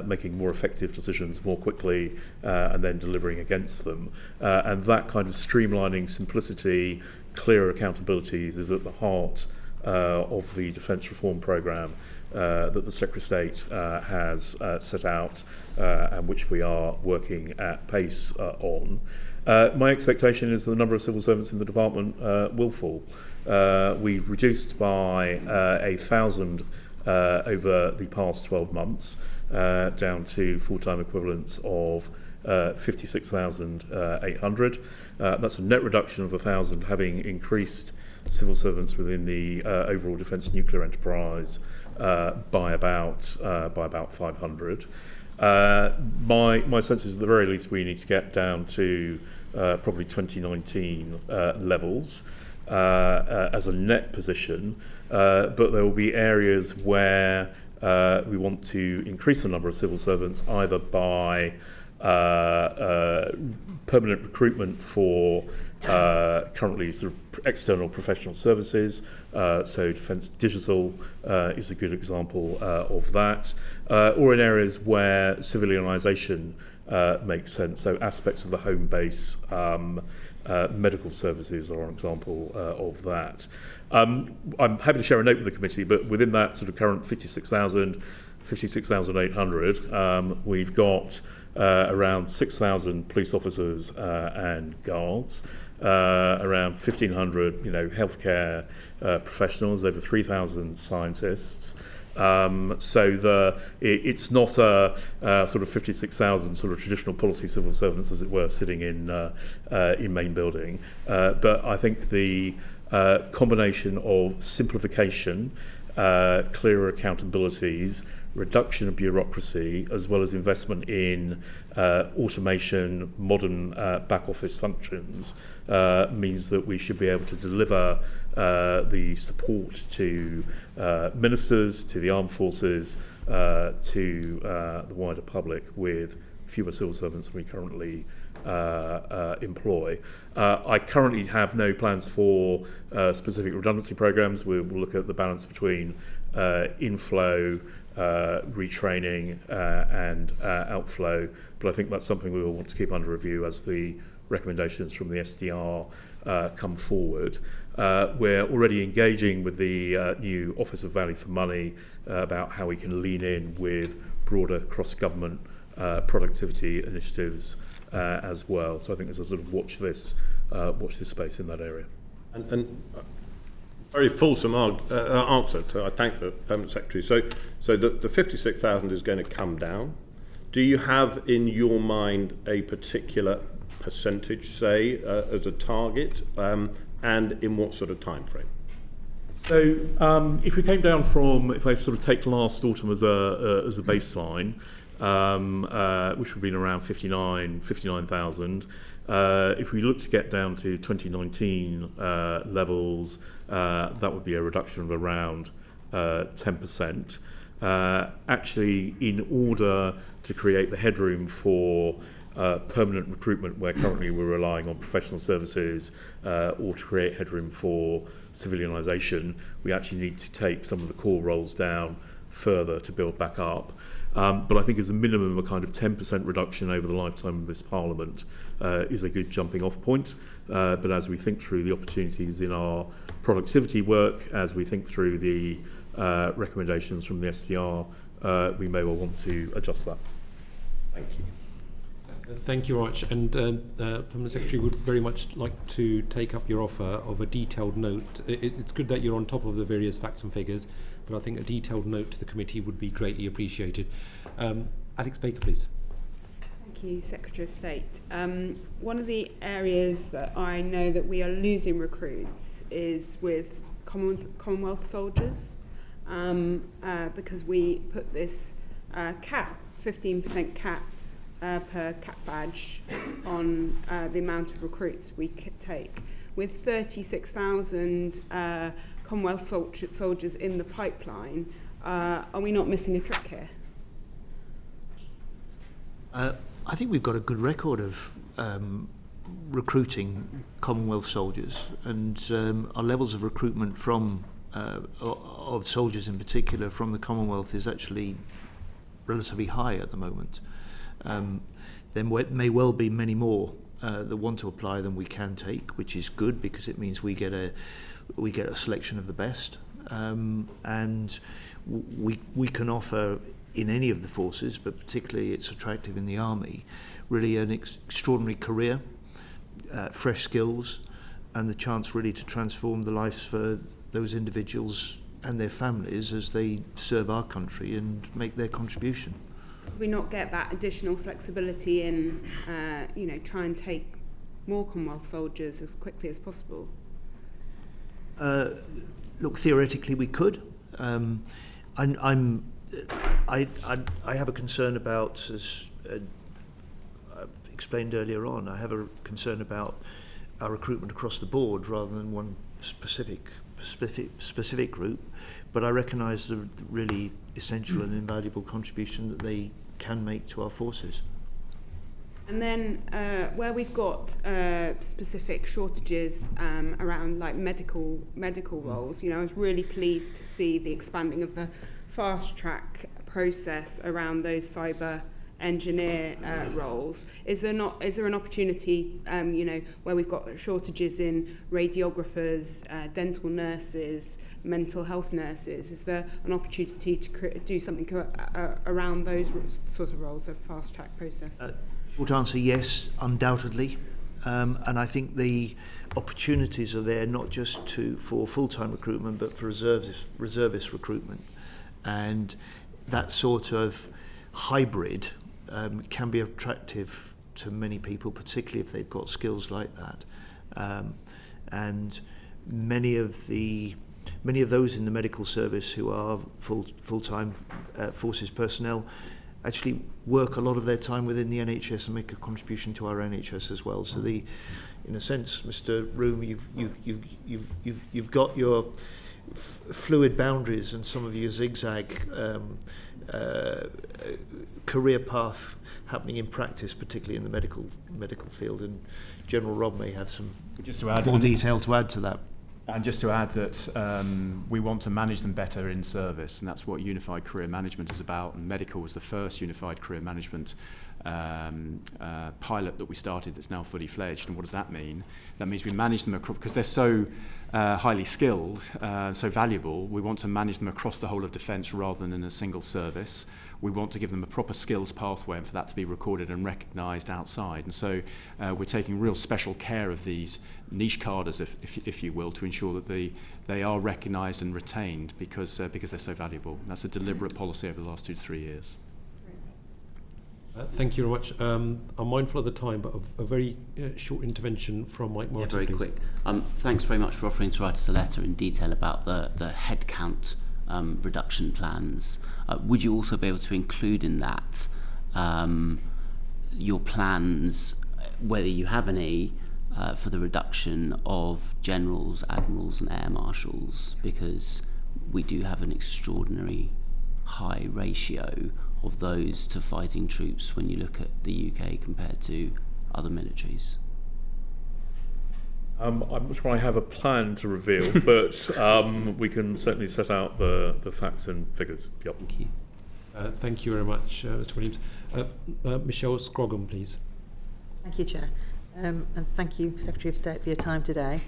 making more effective decisions more quickly and then delivering against them. And that kind of streamlining, simplicity, clearer accountabilities is at the heart of the Defence Reform Programme that the Secretary of State has set out and which we are working at pace on. My expectation is that the number of civil servants in the department will fall. We've reduced by 1,000 over the past 12 months down to full-time equivalents of 56,800. That's a net reduction of 1,000, having increased civil servants within the overall defence nuclear enterprise by about 500. My sense is at the very least we need to get down to probably 2019 levels as a net position, but there will be areas where we want to increase the number of civil servants either by permanent recruitment for currently sort of external professional services, so Defence Digital is a good example of that, or in areas where civilianisation makes sense, so aspects of the home base, medical services are an example of that. I'm happy to share a note with the committee, but within that sort of current 56,800, we've got around 6,000 police officers and guards, around 1,500, healthcare professionals, over 3,000 scientists. So it's not a sort of 56,000 sort of traditional policy civil servants, as it were, sitting in main building. But I think the combination of simplification, clearer accountabilities, reduction of bureaucracy, as well as investment in automation, modern back office functions, means that we should be able to deliver the support to ministers, to the armed forces, to the wider public with fewer civil servants than we currently employ. I currently have no plans for specific redundancy programs. We'll look at the balance between inflow, retraining and outflow, but I think that's something we will want to keep under review as the recommendations from the SDR come forward. We're already engaging with the new Office of Value for Money about how we can lean in with broader cross-government productivity initiatives as well. So I think there's a sort of watch this space in that area. And very fulsome answer. I thank the Permanent Secretary. So the 56,000 is going to come down. Do you have in your mind a particular percentage, say, as a target, and in what sort of time frame? So if we came down from, if I sort of take last autumn as a baseline, which would have been around 59,000. If we look to get down to 2019 levels, that would be a reduction of around 10%. Actually, in order to create the headroom for permanent recruitment, where currently we're relying on professional services, or to create headroom for civilianisation, we actually need to take some of the core roles down further to build back up. But I think as a minimum, a kind of 10% reduction over the lifetime of this Parliament is a good jumping off point. But as we think through the opportunities in our productivity work, as we think through the recommendations from the SDR, we may well want to adjust that. Thank you. Thank you very much, and Permanent Secretary would very much like to take up your offer of a detailed note. It's good that you're on top of the various facts and figures, but I think a detailed note to the committee would be greatly appreciated. Alex Baker, please. Thank you, Secretary of State. One of the areas that I know that we are losing recruits is with Commonwealth soldiers, because we put this cap, 15% cap, per cap badge on the amount of recruits we take. With 36,000 Commonwealth soldiers in the pipeline, are we not missing a trick here? I think we've got a good record of recruiting Commonwealth soldiers, and our levels of recruitment from of soldiers in particular from the Commonwealth is actually relatively high at the moment. There may well be many more that want to apply than we can take, which is good because it means we get a selection of the best, and we can offer in any of the forces, but particularly it's attractive in the Army, really an extraordinary career, fresh skills, and the chance really to transform the lives for those individuals and their families as they serve our country and make their contribution. Could we not get that additional flexibility in, try and take more Commonwealth soldiers as quickly as possible? Look, theoretically we could. I have a concern about, as I've explained earlier on, I have a concern about our recruitment across the board rather than one specific group, but I recognise the really essential and invaluable contribution that they can make to our forces. And then where we've got specific shortages around like medical roles, I was really pleased to see the expanding of the fast track process around those cyber engineer roles. Is there an opportunity, where we've got shortages in radiographers, dental nurses, mental health nurses? Is there an opportunity to do something around those sort of roles, a fast track process? Short answer, yes, undoubtedly. And I think the opportunities are there not just for full-time recruitment, but for reservist recruitment. And that sort of hybrid can be attractive to many people, particularly if they've got skills like that. And many of those in the medical service who are full-time forces personnel actually work a lot of their time within the NHS and make a contribution to our NHS as well. So in a sense, Mr. Room, you've got your fluid boundaries and some of your zigzag career path happening in practice, particularly in the medical field. And General Rob may have some more detail to add to that. And just to add that we want to manage them better in service, and that's what Unified Career Management is about. And medical was the first Unified Career Management pilot that we started that's now fully fledged. And what does that mean? That means we manage them across, because they're so highly skilled, so valuable, we want to manage them across the whole of defence rather than in a single service. We want to give them a proper skills pathway and for that to be recorded and recognised outside. And so we're taking real special care of these niche cadres, if you will, to ensure that they are recognised and retained because they're so valuable. That's a deliberate policy over the last 2 to 3 years. Thank you very much. I'm mindful of the time, but a very short intervention from Mike Martin. Yeah, very quick. Thanks very much for offering to write us a letter in detail about the headcount reduction plans. Would you also be able to include in that your plans, whether you have any, for the reduction of generals, admirals and air marshals, because we do have an extraordinary high ratio of those to fighting troops when you look at the UK compared to other militaries? I'm not sure I have a plan to reveal, but we can certainly set out the facts and figures. Yep. Thank you. Thank you very much, Mr. Williams. Michelle Scroggin, please. Thank you, Chair. And thank you, Secretary of State, for your time today.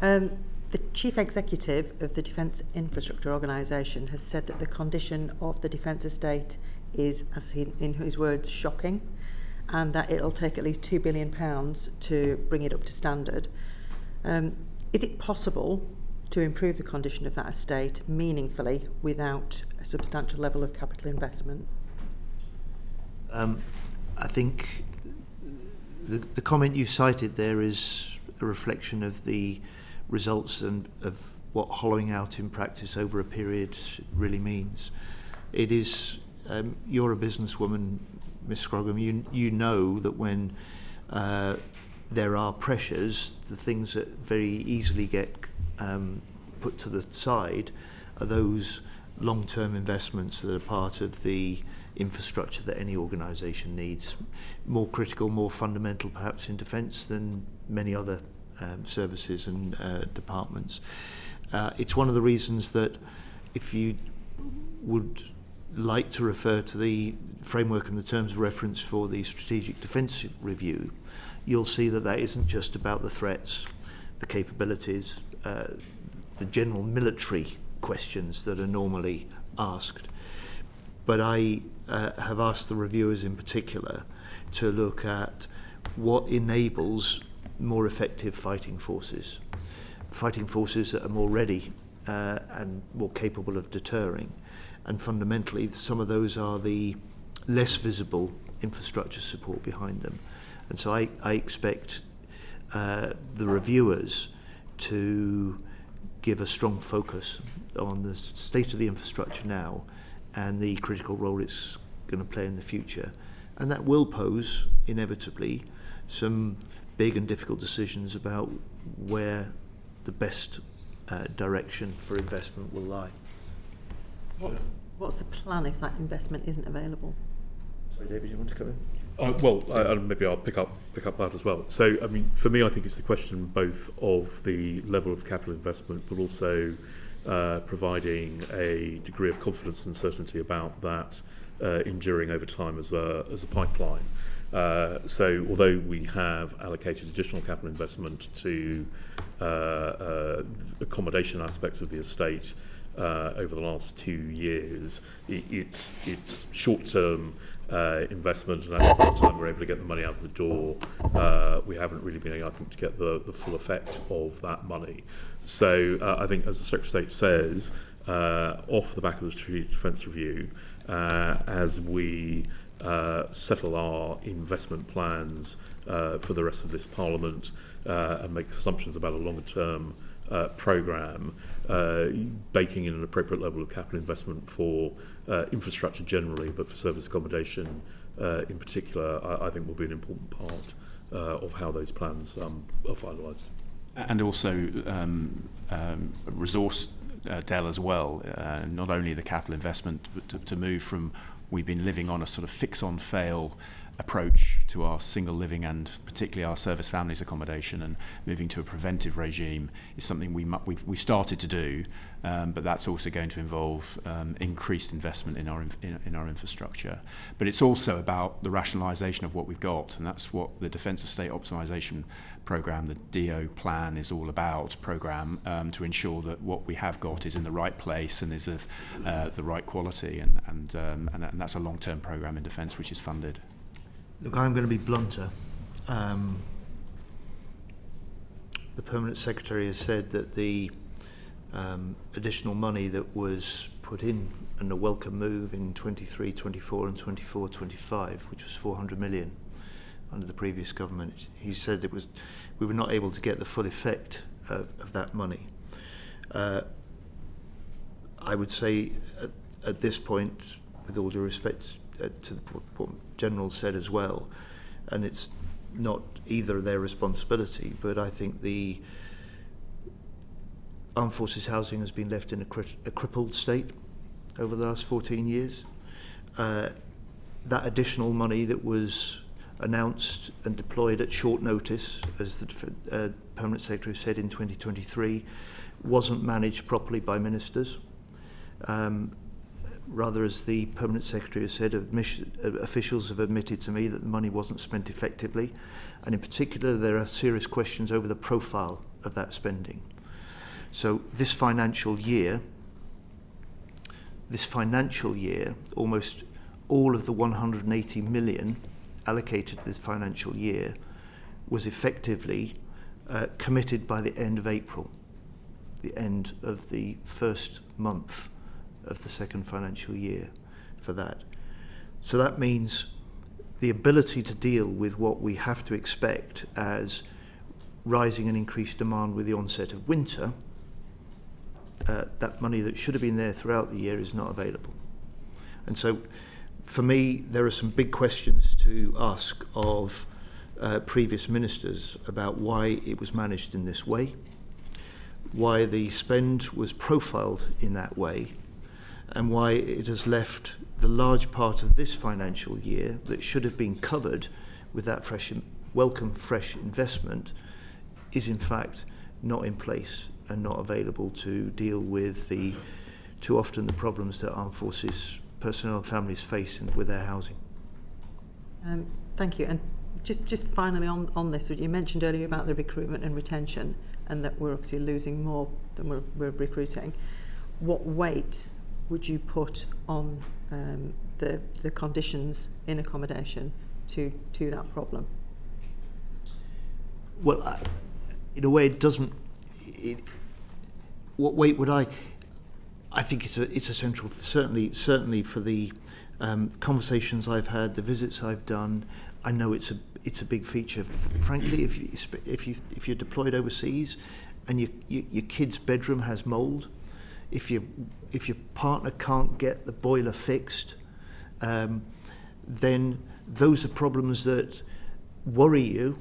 The Chief Executive of the Defence Infrastructure Organisation has said that the condition of the defence estate is, as in his words, shocking, and that it'll take at least £2 billion to bring it up to standard. Is it possible to improve the condition of that estate meaningfully without a substantial level of capital investment? I think the comment you cited there is a reflection of the results and of what hollowing out in practice over a period really means. It is, you're a businesswoman, Ms. Scroggin, you know that when there are pressures, the things that very easily get put to the side are those long-term investments that are part of the infrastructure that any organisation needs. More critical, more fundamental perhaps in defence than many other services and departments. It's one of the reasons that if you would like to refer to the framework and the terms of reference for the Strategic Defence Review, you'll see that that isn't just about the threats, the capabilities, the general military questions that are normally asked. But I have asked the reviewers in particular to look at what enables more effective fighting forces that are more ready and more capable of deterring. And fundamentally, some of those are the less visible infrastructure support behind them. And so I expect the reviewers to give a strong focus on the state of the infrastructure now and the critical role it's going to play in the future. And that will pose, inevitably, some big and difficult decisions about where the best direction for investment will lie. What's the plan if that investment isn't available? Sorry, David, you want to come in? Maybe I'll pick up that as well. So, I mean, for me, I think it's the question both of the level of capital investment, but also providing a degree of confidence and certainty about that enduring over time as a pipeline. So, although we have allocated additional capital investment to accommodation aspects of the estate over the last 2 years, it's short-term investment, and at the time we're able to get the money out of the door, we haven't really been able, I think, to get the full effect of that money. So I think, as the Secretary of State says, off the back of the Strategic Defence Review, as we settle our investment plans for the rest of this Parliament and make assumptions about a longer-term programme, baking in an appropriate level of capital investment for infrastructure generally, but for service accommodation in particular, I think will be an important part of how those plans are finalised. And also resource, Dell, as well, not only the capital investment, but to move from, we've been living on a sort of fix-on-fail approach to our single living and particularly our service families accommodation, and moving to a preventive regime is something we've started to do, but that's also going to involve increased investment in our infrastructure. But it's also about the rationalisation of what we've got, and that's what the Defence Estate Optimisation programme, the DO plan, is all about. Programme to ensure that what we have got is in the right place and is of the right quality, and that's a long-term programme in defence which is funded. Look, I'm going to be blunter. The Permanent Secretary has said that the additional money that was put in, and a welcome move in 23-24 and 24-25, which was 400 million under the previous government, he said we were not able to get the full effect of that money. I would say at this point, with all due respect to what General said as well, and it's not either their responsibility, but I think the Armed Forces housing has been left in a crippled state over the last 14 years. That additional money that was announced and deployed at short notice, as the Permanent Secretary said in 2023, wasn't managed properly by ministers. Rather, as the Permanent Secretary has said, officials have admitted to me that the money wasn't spent effectively, and in particular there are serious questions over the profile of that spending. So this financial year, almost all of the 180 million allocated to this financial year was effectively committed by the end of April, the end of the first month of the second financial year for that. So that means the ability to deal with what we have to expect as rising and increased demand with the onset of winter, that money that should have been there throughout the year is not available. And so for me, there are some big questions to ask of previous ministers about why it was managed in this way, why the spend was profiled in that way, and why it has left the large part of this financial year that should have been covered with that welcome fresh investment is in fact not in place and not available to deal with too often the problems that Armed Forces personnel and families face with their housing. Thank you. And just finally on this, you mentioned earlier about the recruitment and retention, and that we're obviously losing more than we're recruiting. What weight would you put on the conditions in accommodation to that problem? Well, in a way, it doesn't. What weight would I think it's a central. Certainly for the conversations I've had, the visits I've done, I know it's a big feature. Frankly, if you're deployed overseas, and your kid's bedroom has mould, if your partner can't get the boiler fixed, then those are problems that worry you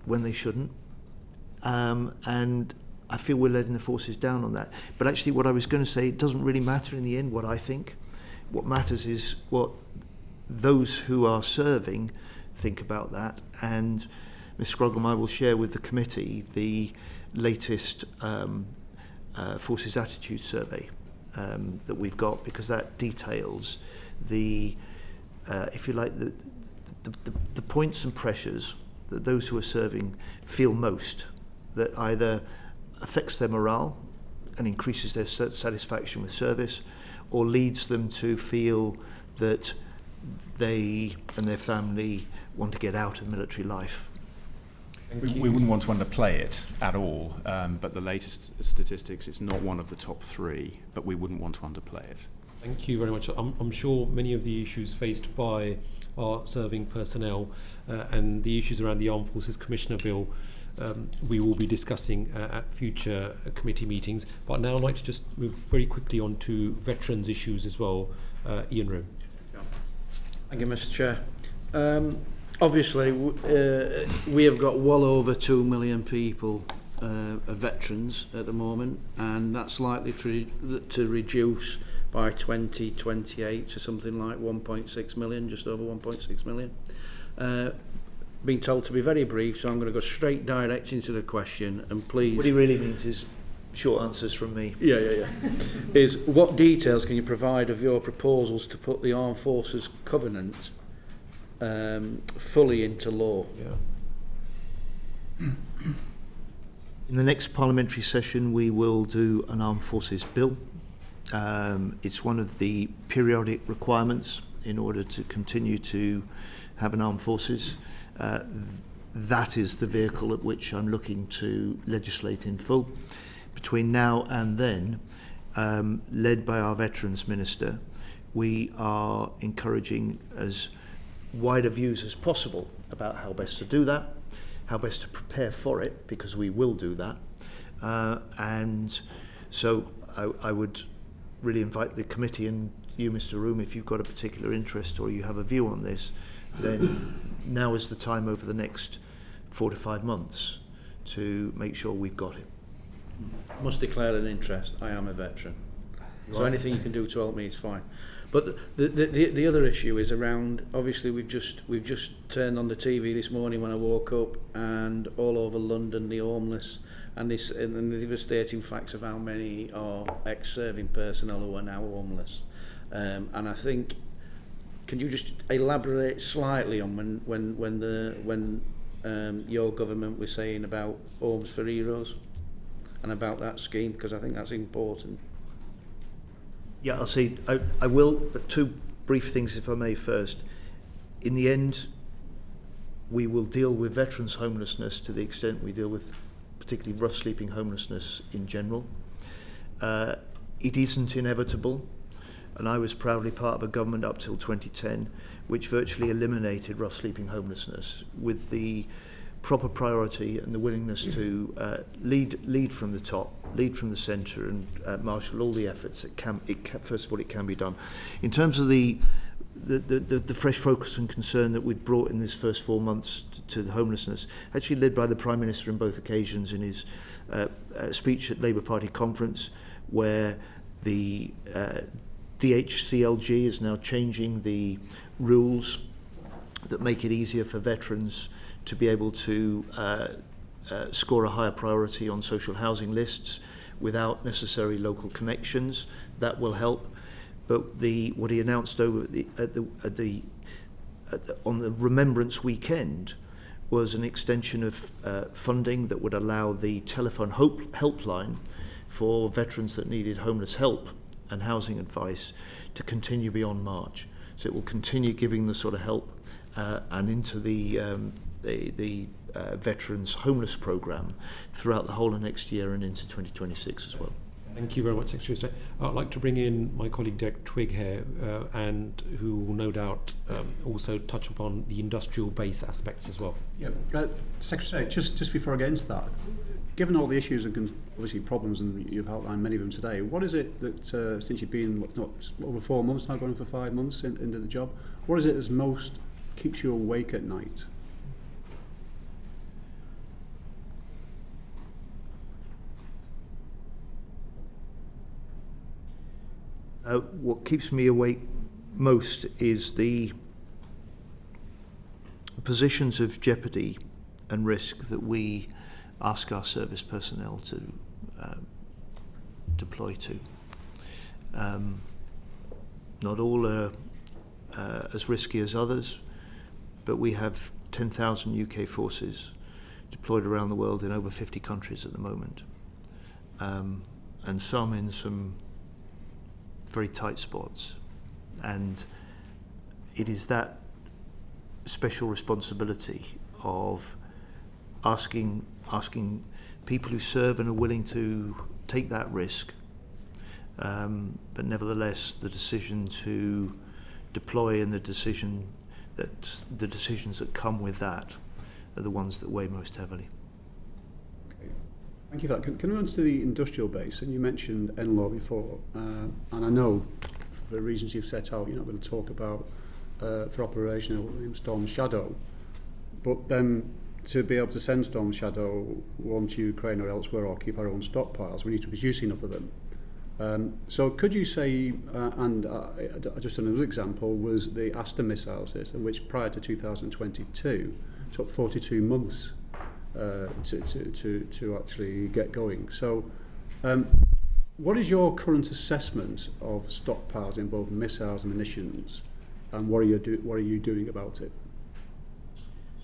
when they shouldn't. And I feel we're letting the forces down on that. But actually what I was going to say, it doesn't really matter in the end what I think. What matters is what those who are serving think about that. And Ms. Scrogholm, I will share with the committee the latest Forces Attitude Survey that we've got, because that details the, if you like, the points and pressures that those who are serving feel most, that either affects their morale and increases their satisfaction with service, or leads them to feel that they and their family want to get out of military life. We wouldn't want to underplay it at all, but the latest statistics, it's not one of the top three, but we wouldn't want to underplay it. Thank you very much. I'm sure many of the issues faced by our serving personnel and the issues around the Armed Forces Commissioner Bill we will be discussing at future committee meetings. But now I'd like to just move very quickly on to veterans issues as well. Ian Room. Thank you, Mr. Chair. Obviously, we have got well over 2 million people veterans at the moment, and that's likely to reduce by 2028 to something like 1.6 million, just over 1.6 million. Been told to be very brief, so I'm going to go straight direct into the question, and please... What he really means is short answers from me. Yeah. Is what details can you provide of your proposals to put the Armed Forces Covenant fully into law? Yeah. In the next parliamentary session, we will do an Armed Forces Bill. It's one of the periodic requirements in order to continue to have an armed forces. That is the vehicle at which I'm looking to legislate in full. Between now and then, led by our Veterans Minister, we are encouraging as wider views as possible about how best to do that, how best to prepare for it, because we will do that. And so I would really invite the committee and you, Mr. Room, if you've got a particular interest or you have a view on this, then now is the time over the next 4 to 5 months to make sure we've got it. I must declare an interest. I am a veteran. So anything you can do to help me is fine. But the other issue is around, obviously we've just turned on the TV this morning when I woke up, and all over London the homeless and the devastating facts of how many are ex-serving personnel who are now homeless. And I think, can you just elaborate slightly on when your government was saying about Homes for Heroes and about that scheme, because I think that's important. Yeah, I'll say I will, but 2 brief things if I may first. In the end, we will deal with veterans' homelessness to the extent we deal with particularly rough sleeping homelessness in general. It isn't inevitable, and I was proudly part of a government up till 2010 which virtually eliminated rough sleeping homelessness with the proper priority and the willingness to lead from the top, lead from the centre, and marshal all the efforts. First of all, it can be done. In terms of the fresh focus and concern that we've brought in this first 4 months to the homelessness, actually led by the Prime Minister on both occasions in his speech at Labour Party conference, where the DHCLG is now changing the rules that make it easier for veterans to be able to score a higher priority on social housing lists without necessary local connections. That will help. But what he announced over on the Remembrance Weekend was an extension of funding that would allow the telephone helpline for veterans that needed homeless help and housing advice to continue beyond March. So it will continue giving the sort of help and into the Veterans Homeless Programme throughout the whole of next year and into 2026 as well. Thank you very much, Secretary of State. I'd like to bring in my colleague Derek Twigg here, and who will no doubt also touch upon the industrial base aspects as well. Yeah, Secretary of State, just before I get into that, given all the issues and obviously problems, and you've outlined many of them today, what is it that, since you've been over 4 months now, going for 5 months into the job, what is it that most keeps you awake at night? What keeps me awake most is the positions of jeopardy and risk that we ask our service personnel to deploy to. Not all are as risky as others, but we have 10,000 UK forces deployed around the world in over 50 countries at the moment, and some in some very tight spots. And it is that special responsibility of asking people who serve and are willing to take that risk, but nevertheless the decision to deploy and the decisions that come with that are the ones that weigh most heavily. Okay. Thank you for that. Can we run to the industrial base? And you mentioned NLAW before, and I know for the reasons you've set out, you're not going to talk about for operational Storm Shadow, but then to be able to send Storm Shadow one to Ukraine or elsewhere, or keep our own stockpiles, we need to produce enough of them. So could you say, just another example was the Aster missile system, which prior to 2022 took 42 months to actually get going. So what is your current assessment of stockpiles in both missiles and munitions, and what are you doing about it?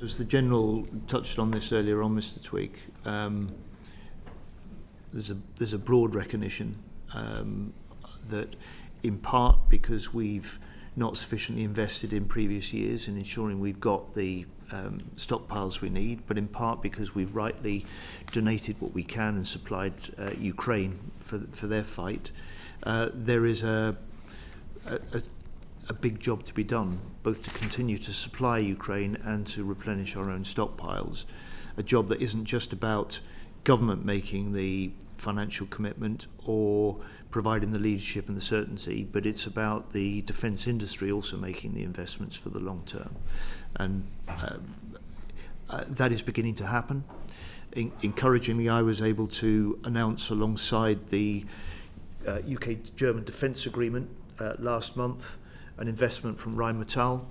As the General touched on this earlier on, Mr. Twigg, there's a broad recognition that, in part because we've not sufficiently invested in previous years in ensuring we've got the stockpiles we need, but in part because we've rightly donated what we can and supplied Ukraine for their fight, there is a big job to be done, both to continue to supply Ukraine and to replenish our own stockpiles. A job that isn't just about government making the financial commitment or providing the leadership and the certainty, but it's about the defence industry also making the investments for the long term. And that is beginning to happen. Encouragingly, I was able to announce alongside the UK-German defence agreement last month an investment from Limassol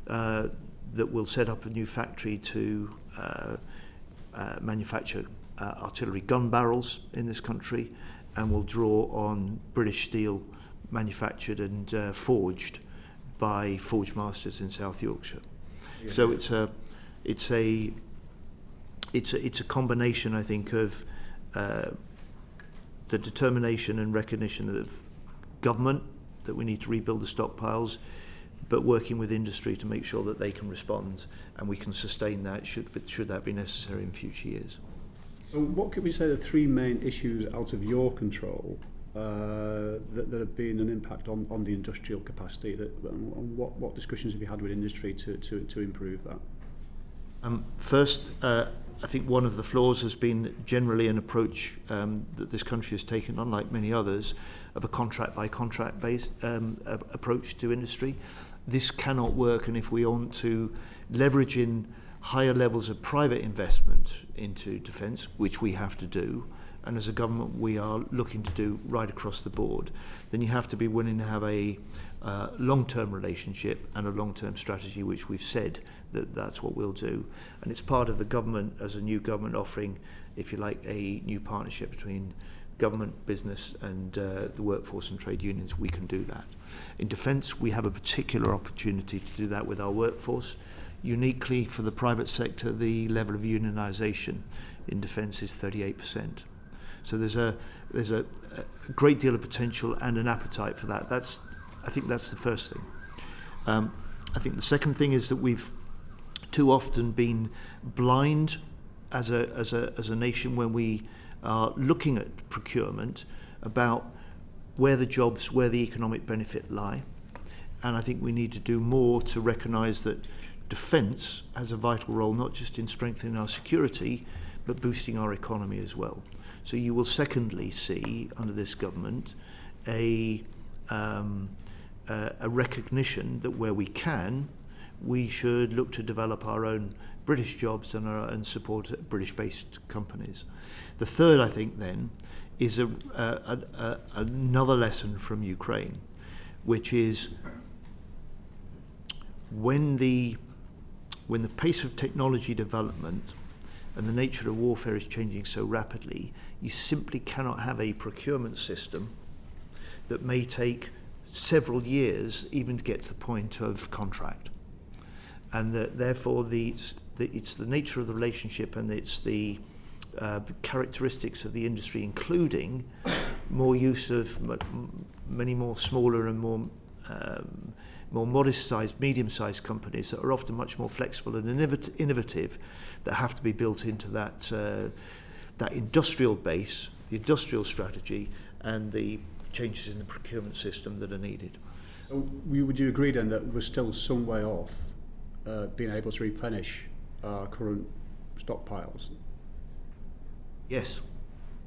that will set up a new factory to manufacture artillery gun barrels in this country, and will draw on British steel manufactured and forged by Forge Masters in South Yorkshire. Yeah. So it's a combination, I think, of the determination and recognition of government that we need to rebuild the stockpiles, but working with industry to make sure that they can respond and we can sustain that should that be necessary in future years. So what could we say are the three main issues out of your control that have been an impact on the industrial capacity? And what discussions have you had with industry to improve that? First, I think one of the flaws has been generally an approach that this country has taken, unlike many others, of a contract-by-contract based approach to industry. This cannot work, and if we want to leverage in higher levels of private investment into defence, which we have to do, and as a government we are looking to do right across the board, then you have to be willing to have a long-term relationship and a long-term strategy, which we've said that's what we'll do. And it's part of the government, as a new government, offering, if you like, a new partnership between government, business and the workforce and trade unions. We can do that. In defence, we have a particular opportunity to do that with our workforce. Uniquely for the private sector, the level of unionisation in defence is 38%. So there's a great deal of potential and an appetite for that. I think that's the first thing. I think the second thing is that we've too often been blind as a nation when we are looking at procurement about where the jobs, where the economic benefit lie. And I think we need to do more to recognise that defence has a vital role, not just in strengthening our security, but boosting our economy as well. So you will secondly see, under this government, a recognition that where we can, we should look to develop our own British jobs and support British-based companies. The third, I think, then, is another lesson from Ukraine, which is when the pace of technology development and the nature of warfare is changing so rapidly, you simply cannot have a procurement system that may take several years even to get to the point of contract. And that therefore it's the nature of the relationship and it's the characteristics of the industry, including more use of many more smaller and more modest-sized, medium-sized companies that are often much more flexible and innovative, that have to be built into that industrial base, the industrial strategy, and the changes in the procurement system that are needed. Would you agree then that we're still some way off being able to replenish our current stockpiles? Yes.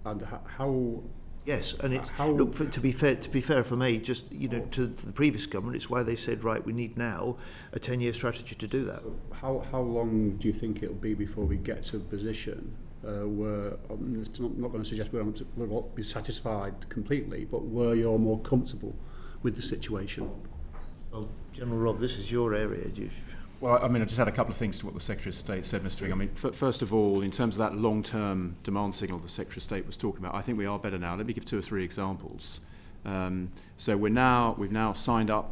And how? Yes, and it's to be fair for me, just to the previous government, it's why they said, right, we need now a 10-year strategy to do that. How long do you think it'll be before we get to a position were, it's not going to suggest we'll be satisfied completely, but were you more comfortable with the situation? Well, General Rob, this is your area. Well, I mean, I just had a couple of things to what the Secretary of State said, Mr. Ing. I mean, first of all, in terms of that long-term demand signal the Secretary of State was talking about, I think we are better now. Let me give 2 or 3 examples. So we've now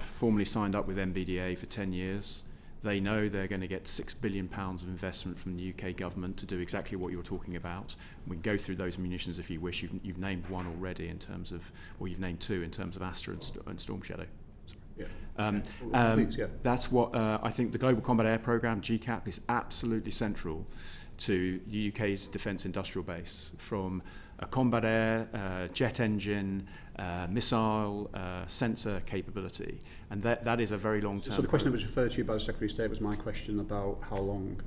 formally signed up with MBDA for 10 years. They know they're going to get £6 billion of investment from the UK government to do exactly what you're talking about. We can go through those munitions if you wish. You've named one already in terms of, or you've named 2 in terms of Astra and Storm Shadow. Yeah. That's what I think the Global Combat Air Programme, GCAP, is absolutely central to the UK's defence industrial base, from a combat air, jet engine, missile, sensor capability. And that is a very long-term... So the question that was referred to you by the Secretary of State was my question about how long.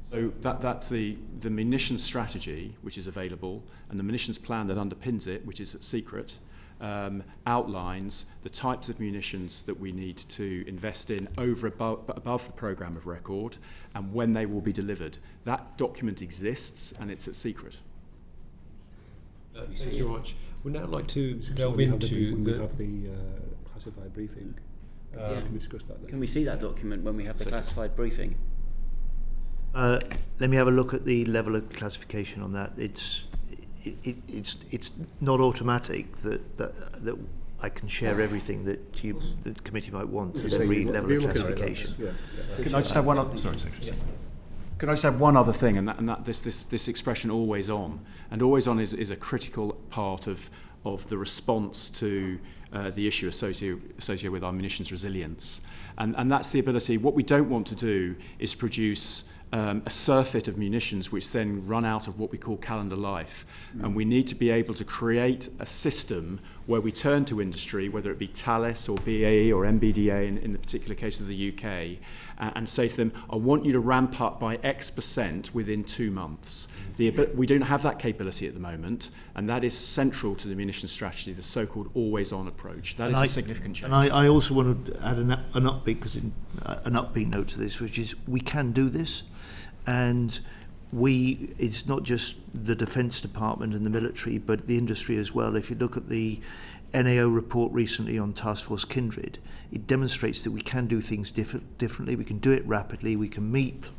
So that's the munitions strategy, which is available, and the munitions plan that underpins it, which is secret, outlines the types of munitions that we need to invest in above the programme of record and when they will be delivered. That document exists and it's at secret. Thank you very much. We'd now like to delve into the classified briefing. Can we discuss that then? Can we see that document when we have the classified briefing? Let me have a look at the level of classification on that. It's not automatic that I can share everything that the committee might want at every level of classification. Can I just have one other? Sorry, Secretary. Can I just have one other thing, and that this expression "always on," and "always on" is a critical part of the response to the issue associated with our munitions resilience, and that's the ability. What we don't want to do is produce a surfeit of munitions which then run out of what we call calendar life. And we need to be able to create a system where we turn to industry, whether it be Thales or BAE or MBDA in the particular case of the UK, and say to them, I want you to ramp up by X% within 2 months. We don't have that capability at the moment, and that is central to the munitions strategy, the so-called always-on approach. That is a significant change. And I also want to add an upbeat note to this, which is we can do this. And it's not just the Defence Department and the military, but the industry as well. If you look at the NAO report recently on Task Force Kindred, it demonstrates that we can do things differently, we can do it rapidly, we can meet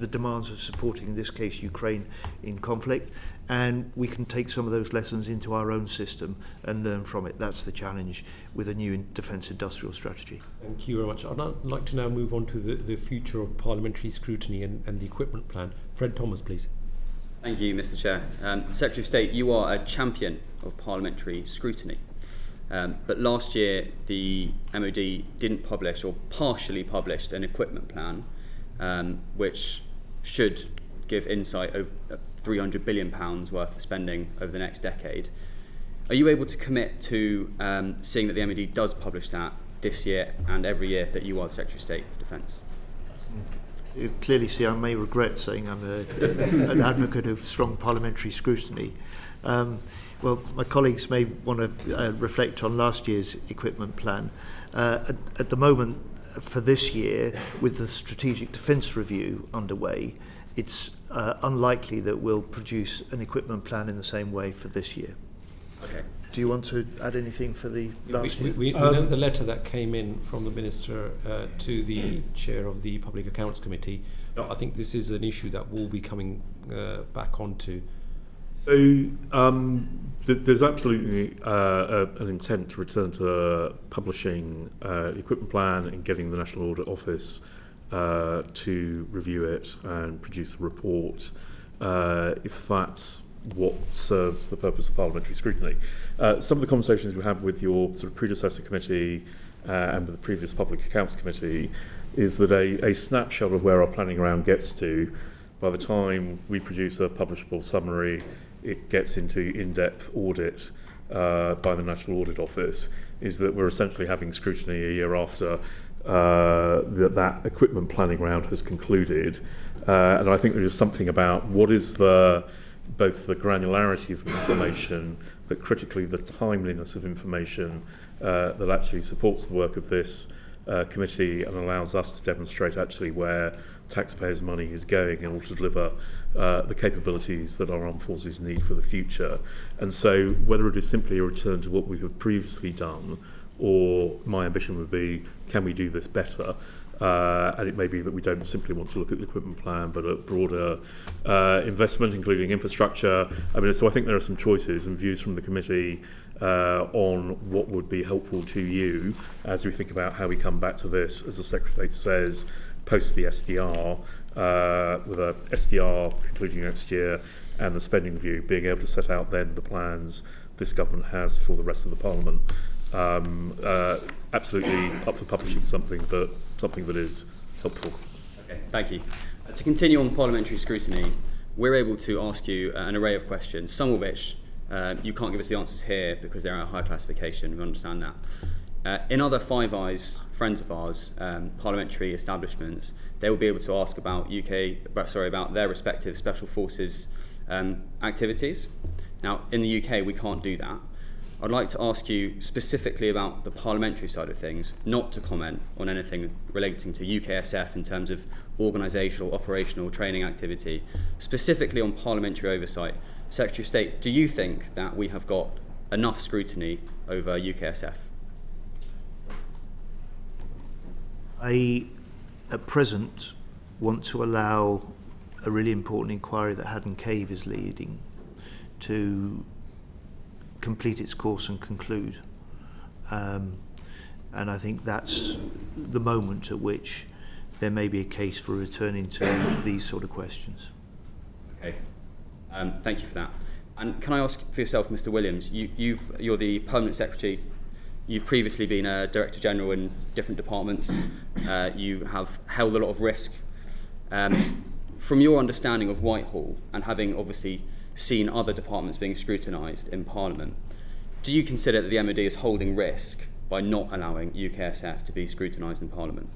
the demands of supporting, in this case, Ukraine in conflict, and we can take some of those lessons into our own system and learn from it. That's the challenge with a new defence industrial strategy. Thank you very much. I'd like to now move on to the future of parliamentary scrutiny and the equipment plan. Fred Thomas, please. Thank you, Mr. Chair. Secretary of State, you are a champion of parliamentary scrutiny. But last year, the MOD didn't publish, or partially published, an equipment plan, which should give insight of £300 billion worth of spending over the next decade. Are you able to commit to seeing that the MOD does publish that this year and every year that you are the Secretary of State for Defence? You clearly see I may regret saying I'm an advocate of strong parliamentary scrutiny. Well, my colleagues may want to reflect on last year's equipment plan. At the moment, for this year, with the Strategic Defence Review underway, it's unlikely that we'll produce an equipment plan in the same way for this year. Okay. Do you want to add anything for the last year? We know the letter that came in from the Minister to the Chair of the Public Accounts Committee. I think this is an issue that we'll be coming back onto. So there's absolutely an intent to return to publishing the equipment plan and getting the National Audit Office to review it and produce a report if that's what serves the purpose of parliamentary scrutiny. Some of the conversations we had with your sort of predecessor committee and with the previous Public Accounts Committee is that a snapshot of where our planning round gets to, by the time we produce a publishable summary, it gets into in-depth audit by the National Audit Office, is that we're essentially having scrutiny a year after that equipment planning round has concluded. And I think there is something about what is both the granularity of information, but critically the timeliness of information that actually supports the work of this committee and allows us to demonstrate actually where taxpayers' money is going in order to deliver the capabilities that our armed forces need for the future. And so whether it is simply a return to what we have previously done, or my ambition would be, can we do this better? And it may be that we don't simply want to look at the equipment plan, but at broader investment, including infrastructure. I mean, so I think there are some choices and views from the committee on what would be helpful to you as we think about how we come back to this, as the Secretary says, post the SDR, with a SDR concluding next year, and the spending review, being able to set out then the plans this government has for the rest of the Parliament. Absolutely up for publishing something that is helpful. Okay, thank you. To continue on parliamentary scrutiny, we're able to ask you an array of questions, some of which you can't give us the answers here because they're at high classification. We understand that. In other Five Eyes friends of ours, parliamentary establishments, they will be able to ask about about their respective special forces activities. Now, in the UK, we can't do that. I'd like to ask you specifically about the parliamentary side of things, not to comment on anything relating to UKSF in terms of organisational, operational, training activity. Specifically on parliamentary oversight, Secretary of State, do you think that we have got enough scrutiny over UKSF? I, at present, want to allow a really important inquiry that Haddon Cave is leading to complete its course and conclude. And I think that's the moment at which there may be a case for returning to these sort of questions. Okay, thank you for that. And can I ask for yourself, Mr. Williams, you're the Permanent Secretary. You've previously been a Director General in different departments. You have held a lot of risk. From your understanding of Whitehall, and having obviously seen other departments being scrutinised in Parliament, do you consider that the MOD is holding risk by not allowing UKSF to be scrutinised in Parliament?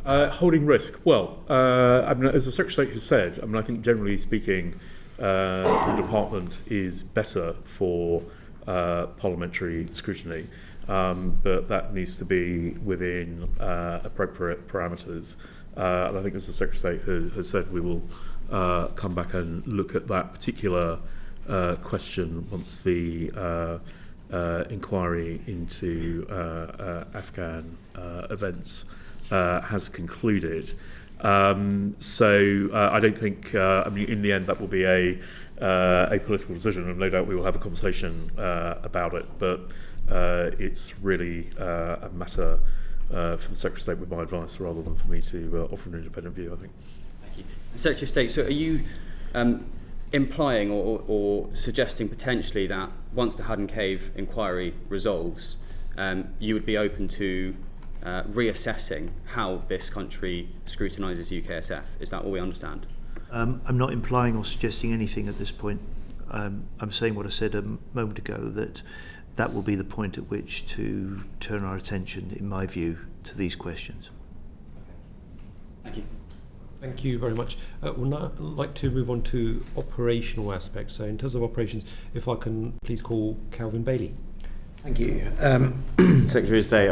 Holding risk. Well, I mean, as the Secretary of State has said, I mean, I think generally speaking, the department is better for parliamentary scrutiny, but that needs to be within appropriate parameters. And I think, as the Secretary of State has said, we will come back and look at that particular question once the inquiry into Afghan events has concluded. So I don't think, I mean, in the end, that will be a political decision, and no doubt we will have a conversation about it. But it's really a matter for the Secretary of State with my advice, rather than for me to offer an independent view, I think. Thank you. Secretary of State, so are you implying or suggesting potentially that once the Haddon Cave inquiry resolves, you would be open to reassessing how this country scrutinises UKSF? Is that what we understand? I'm not implying or suggesting anything at this point. I'm saying what I said a moment ago, that will be the point at which to turn our attention, in my view, to these questions. Thank you. Thank you very much. We'd now like to move on to operational aspects. So in terms of operations, if I can please call Calvin Bailey. Thank you. Secretary of State,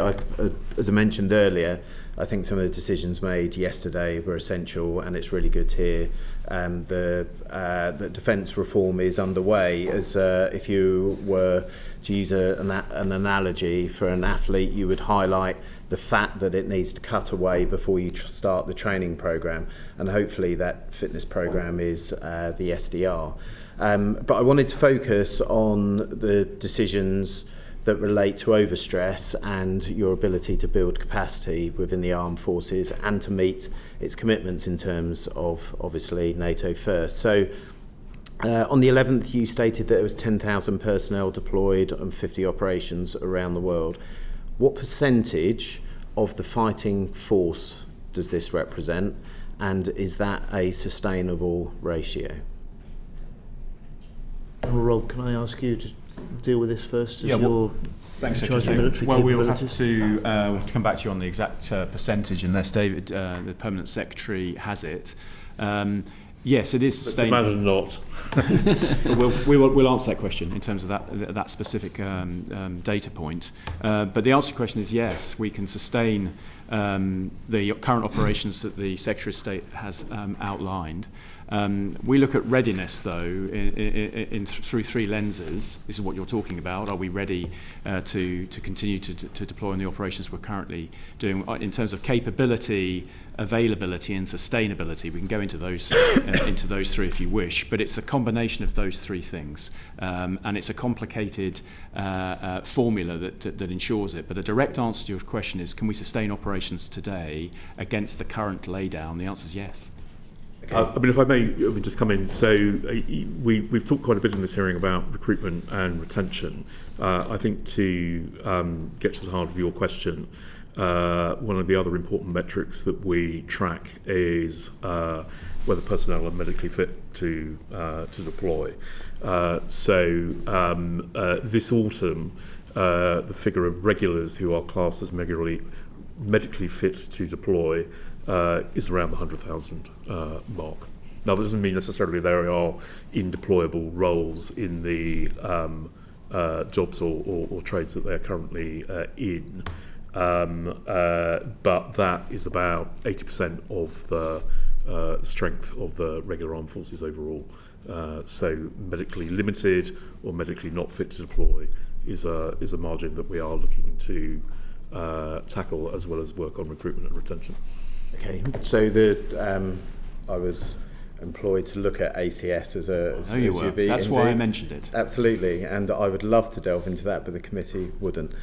as I mentioned earlier, I think some of the decisions made yesterday were essential, and it's really good to hear the defence reform is underway. As if you were to use an analogy for an athlete, you would highlight the fat that it needs to cut away before you start the training programme, and hopefully that fitness programme is the SDR. But I wanted to focus on the decisions that relate to overstress and your ability to build capacity within the armed forces and to meet its commitments in terms of, obviously, NATO first. So on the 11th, you stated that there was 10,000 personnel deployed on 50 operations around the world. What percentage of the fighting force does this represent, and is that a sustainable ratio? Rob, can I ask you to deal with this first? Yeah, thanks, Secretary. Well, we'll have to come back to you on the exact percentage, unless David, the Permanent Secretary, has it. Yes, it is sustainable. Let's imagine not. we'll answer that question in terms of that specific data point. But the answer to your question is yes, we can sustain the current operations that the Secretary of State has outlined. We look at readiness, though, through three lenses. This is what you're talking about. Are we ready to continue to deploy on the operations we're currently doing? In terms of capability, availability and sustainability, we can go into those three if you wish, but it's a combination of those three things, and it's a complicated formula that ensures it. But a direct answer to your question is, can we sustain operations today against the current laydown? The answer is yes. Okay. I mean, if I may just come in, so we've talked quite a bit in this hearing about recruitment and retention. I think to get to the heart of your question, one of the other important metrics that we track is whether personnel are medically fit to deploy. This autumn, the figure of regulars who are classed as medically fit to deploy is around the 100,000 mark. Now, that doesn't mean necessarily there are indeployable roles in the jobs or trades that they're currently in, but that is about 80% of the strength of the regular armed forces overall. So medically limited or medically not fit to deploy is a margin that we are looking to tackle, as well as work on recruitment and retention. Okay, so I was employed to look at ACS as you were. That's why I mentioned it. Absolutely, and I would love to delve into that, but the committee wouldn't.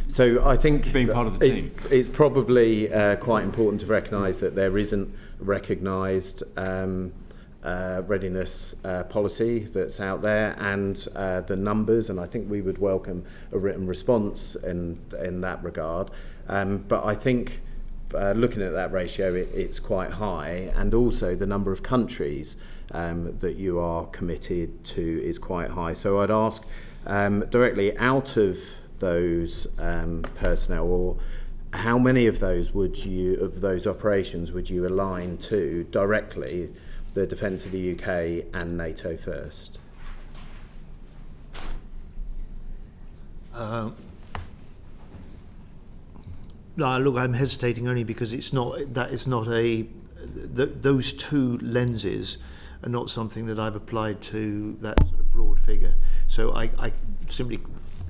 So I think being part of the team, it's probably quite important to recognise that there isn't recognised readiness policy that's out there, and the numbers, and I think we would welcome a written response in that regard. But I think looking at that ratio, it's quite high, and also the number of countries that you are committed to is quite high. So I'd ask directly, out of those personnel, or how many of those operations would you align to directly the defence of the UK and NATO first? No, look, I'm hesitating only because those two lenses are not something that I've applied to that sort of broad figure. So I simply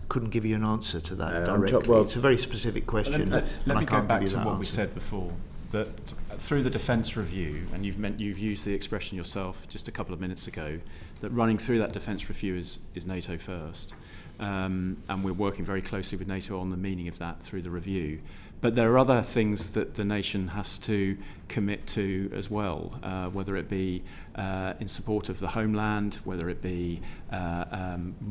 couldn't give you an answer to that directly. It's a very specific question. Let me go back to what we said before, that through the defence review, and you've used the expression yourself just a couple of minutes ago, that running through that defence review is NATO first. And we're working very closely with NATO on the meaning of that through the review. But there are other things that the nation has to commit to as well, whether it be in support of the homeland, whether it be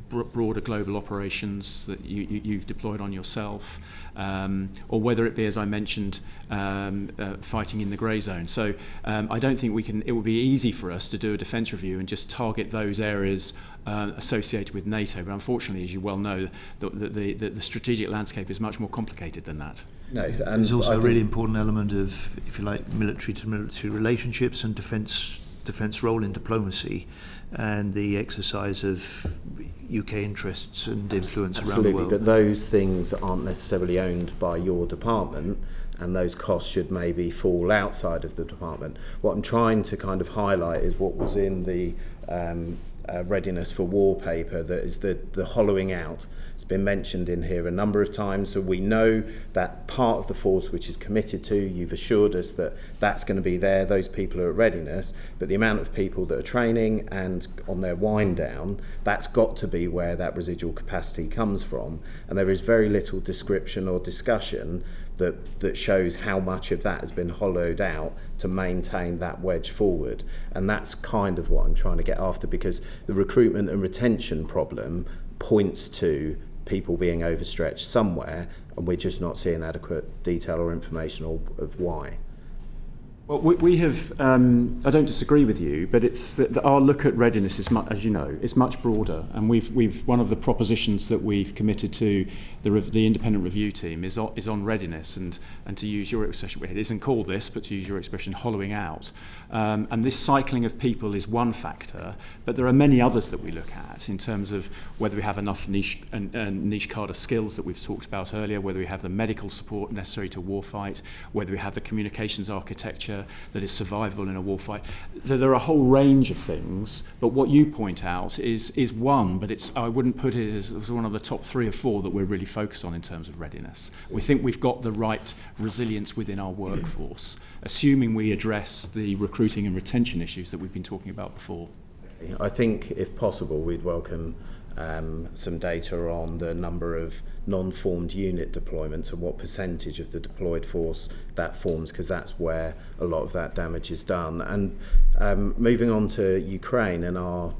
broader global operations that you've deployed on yourself, or whether it be, as I mentioned, fighting in the grey zone. So I don't think it would be easy for us to do a defence review and just target those areas associated with NATO. But unfortunately, as you well know, the strategic landscape is much more complicated than that. No, and there's also a really important element of, if you like, military-to-military relationships and defence role in diplomacy, and the exercise of UK interests and influence around the world. But those things aren't necessarily owned by your department, and those costs should maybe fall outside of the department. What I'm trying to kind of highlight is what was in the readiness for war paper, that is the hollowing out. It's been mentioned in here a number of times, so we know that part of the force which is committed to, you've assured us that that's going to be there, those people are at readiness, but the amount of people that are training and on their wind down, that's got to be where that residual capacity comes from, and there is very little description or discussion that shows how much of that has been hollowed out to maintain that wedge forward. And that's kind of what I'm trying to get after, because the recruitment and retention problem points to people being overstretched somewhere, and we're just not seeing adequate detail or information of why. Well, we have, I don't disagree with you, but it's that our look at readiness is, as you know, it's much broader. And we've one of the propositions that we've committed to the independent review team is on readiness, and to use your expression, it isn't called this, but to use your expression, hollowing out. And this cycling of people is one factor, but there are many others that we look at in terms of whether we have enough niche card of skills that we've talked about earlier, whether we have the medical support necessary to warfight, whether we have the communications architecture that is survivable in a warfight. There are a whole range of things, but what you point out is one, but I wouldn't put it as one of the top 3 or 4 that we're really focused on in terms of readiness. We think we've got the right resilience within our workforce, assuming we address the recruiting and retention issues that we've been talking about before. I think, if possible, we'd welcome some data on the number of non-formed unit deployments and what percentage of the deployed force that forms, because that's where a lot of that damage is done. And moving on to Ukraine and our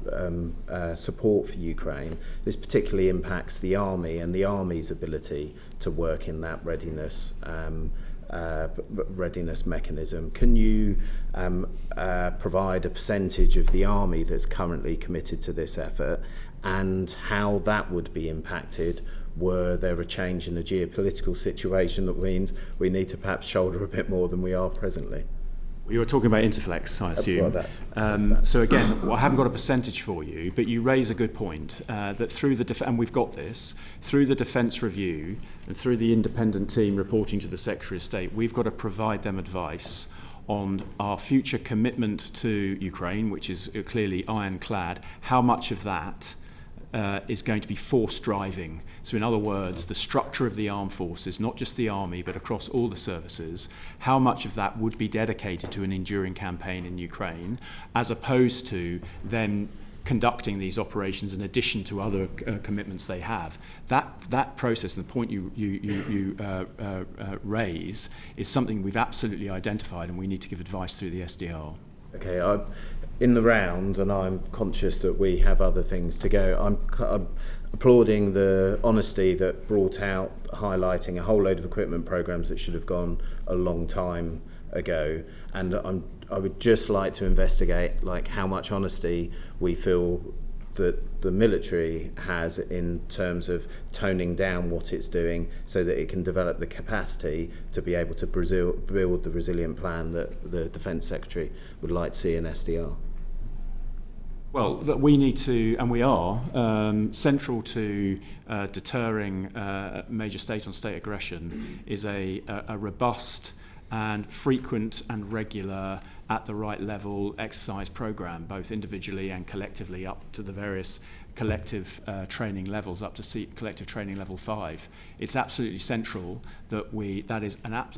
support for Ukraine, this particularly impacts the Army and the Army's ability to work in that readiness mechanism. Can you provide a percentage of the Army that's currently committed to this effort, and how that would be impacted were there a change in the geopolitical situation that means we need to perhaps shoulder a bit more than we are presently? You were talking about Interflex, I assume. So again, I haven't got a percentage for you, but you raise a good point that through the and we've got this through the Defence Review and through the independent team reporting to the Secretary of State, we've got to provide them advice on our future commitment to Ukraine, which is clearly ironclad. How much of that is going to be force driving? So in other words, the structure of the armed forces, not just the Army, but across all the services, how much of that would be dedicated to an enduring campaign in Ukraine, as opposed to them conducting these operations in addition to other commitments they have. That process, and the point you raise, is something we've absolutely identified, and we need to give advice through the SDR. Okay, in the round, and I'm conscious that we have other things to go, I'm applauding the honesty that brought out highlighting a whole load of equipment programs that should have gone a long time ago, and I would just like to investigate how much honesty we feel that the military has in terms of toning down what it's doing so that it can develop the capacity to be able to build the resilient plan that the Defence Secretary would like to see in SDR. Well, that we need to, and we are, central to deterring major state-on-state aggression is a robust and frequent and regular, at the right level, exercise program, both individually and collectively, up to the various collective training levels, up to collective training level 5. It's absolutely central that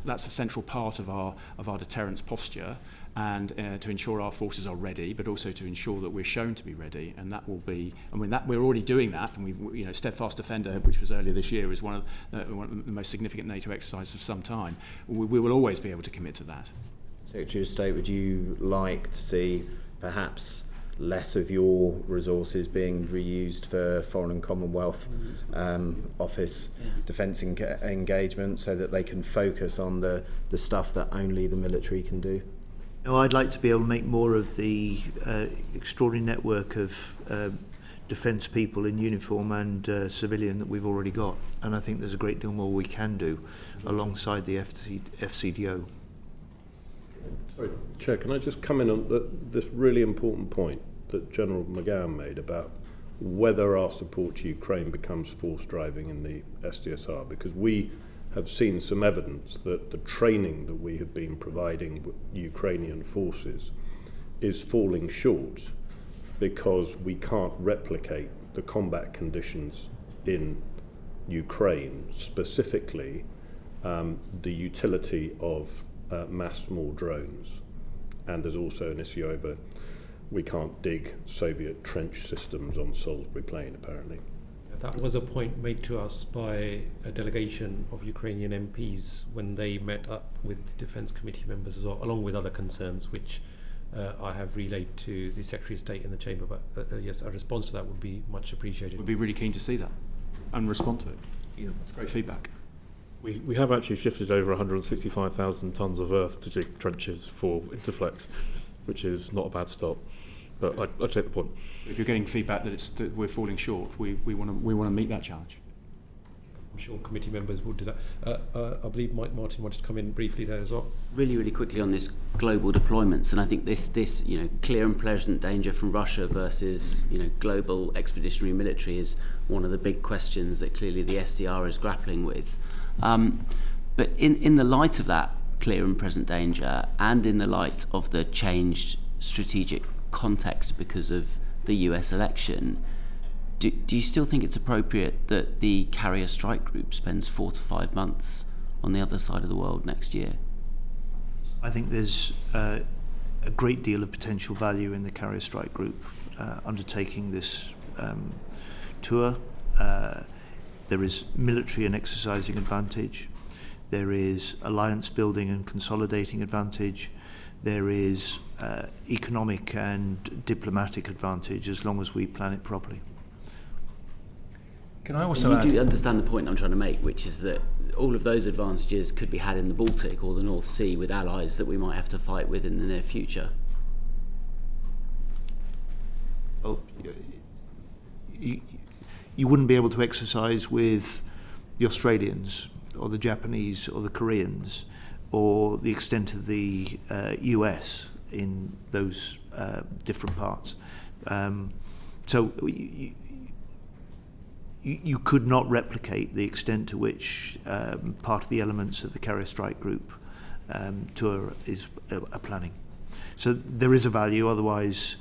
that's a central part of our deterrence posture, and to ensure our forces are ready, but also to ensure that we're shown to be ready, and that will be. I mean, that we're already doing that, and Steadfast Defender, which was earlier this year, is one of the most significant NATO exercises of some time. We will always be able to commit to that. Secretary of State, would you like to see perhaps less of your resources being reused for Foreign and Commonwealth Office defence engagement so that they can focus on the stuff that only the military can do? No, I'd like to be able to make more of the extraordinary network of defence people in uniform and civilian that we've already got, and I think there's a great deal more we can do alongside the FCDO. Sorry, Chair, can I just come in on this really important point that General McGowan made about whether our support to Ukraine becomes force driving in the SDSR, because we have seen some evidence that the training that we have been providing with Ukrainian forces is falling short because we can't replicate the combat conditions in Ukraine, specifically the utility of mass small drones. And there's also an issue over we can't dig Soviet trench systems on Salisbury Plain, apparently. That was a point made to us by a delegation of Ukrainian MPs when they met up with the Defence Committee members as well, along with other concerns, which I have relayed to the Secretary of State in the Chamber. But yes, a response to that would be much appreciated. We'd be really keen to see that and respond to it. Yeah. That's great feedback. We have actually shifted over 165,000 tonnes of earth to dig trenches for Interflex, which is not a bad start. But I take the point. If you're getting feedback that we're falling short, we want to meet that challenge. I'm sure committee members will do that. I believe Mike Martin wanted to come in briefly there as well. Really quickly on this global deployments, and I think this clear and present danger from Russia versus global expeditionary military is one of the big questions that clearly the SDR is grappling with. But in the light of that clear and present danger, and in the light of the changed strategic context because of the US election, do you still think it's appropriate that the carrier strike group spends 4 to 5 months on the other side of the world next year? I think there's a great deal of potential value in the carrier strike group undertaking this tour. There is military and exercising advantage. There is alliance building and consolidating advantage. There is economic and diplomatic advantage as long as we plan it properly. Can I also add? You do understand the point I'm trying to make, which is that all of those advantages could be had in the Baltic or the North Sea with allies that we might have to fight with in the near future. Well, you wouldn't be able to exercise with the Australians or the Japanese or the Koreans or the extent of the US in those different parts. So you could not replicate the extent to which part of the elements of the carrier strike group tour is planning. So there is a value, otherwise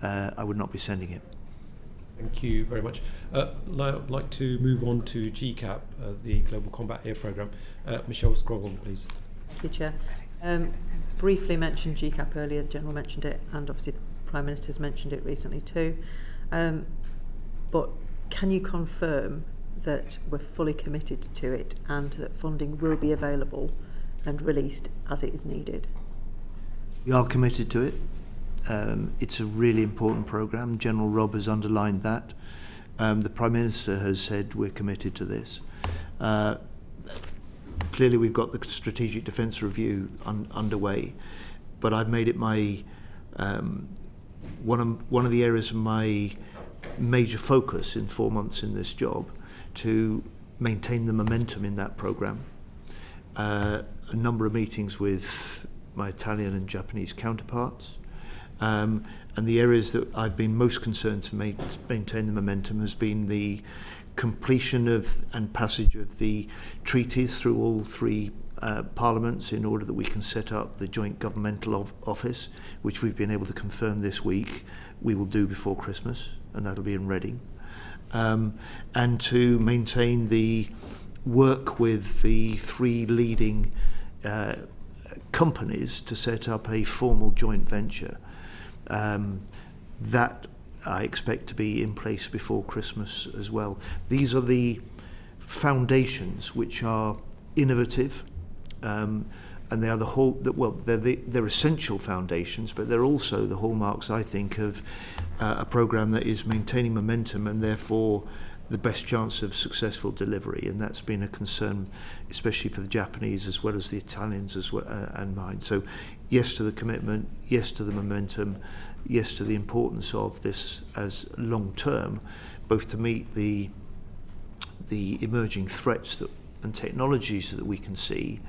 I would not be sending it. Thank you very much. I'd like to move on to GCAP, the Global Combat Air Programme. Michelle Scroggin, please. Thank you, Chair. Briefly mentioned GCAP earlier, the General mentioned it, and obviously the Prime Minister's mentioned it recently too. But can you confirm that we're fully committed to it and that funding will be available and released as it is needed? We are committed to it. It's a really important programme. General Robb has underlined that. The Prime Minister has said we're committed to this. Clearly we've got the Strategic Defence Review underway, but I've made it my one of the areas of my major focus in 4 months in this job to maintain the momentum in that programme. A number of meetings with my Italian and Japanese counterparts. And the areas that I've been most concerned to maintain the momentum has been the completion of and passage of the treaties through all three parliaments in order that we can set up the joint governmental office, which we've been able to confirm this week we will do before Christmas, and that'll be in Reading. And to maintain the work with the three leading companies to set up a formal joint venture. That I expect to be in place before Christmas as well. These are the foundations which are innovative, and they are they're essential foundations, but they're also the hallmarks, I think, of a programme that is maintaining momentum and therefore the best chance of successful delivery. And that's been a concern, especially for the Japanese as well as the Italians as well, and mine. So yes to the commitment, yes to the momentum, yes to the importance of this as long term, both to meet the emerging threats and technologies that we can see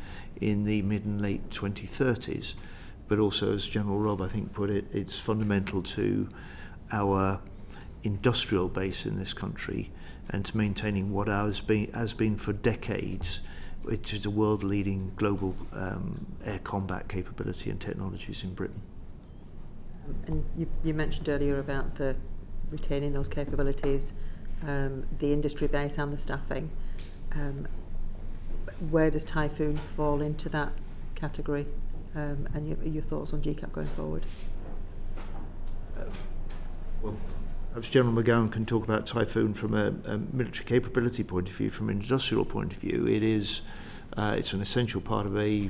in the mid and late 2030s, but also, as General Robb I think put it, it's fundamental to our industrial base in this country and to maintaining what has been for decades, which is a world-leading global air combat capability and technologies in Britain. And you mentioned earlier about the retaining those capabilities, the industry base and the staffing. Where does Typhoon fall into that category, and your thoughts on GCAP going forward? Well, perhaps General McGowan can talk about Typhoon from a military capability point of view, from an industrial point of view. It's an essential part of a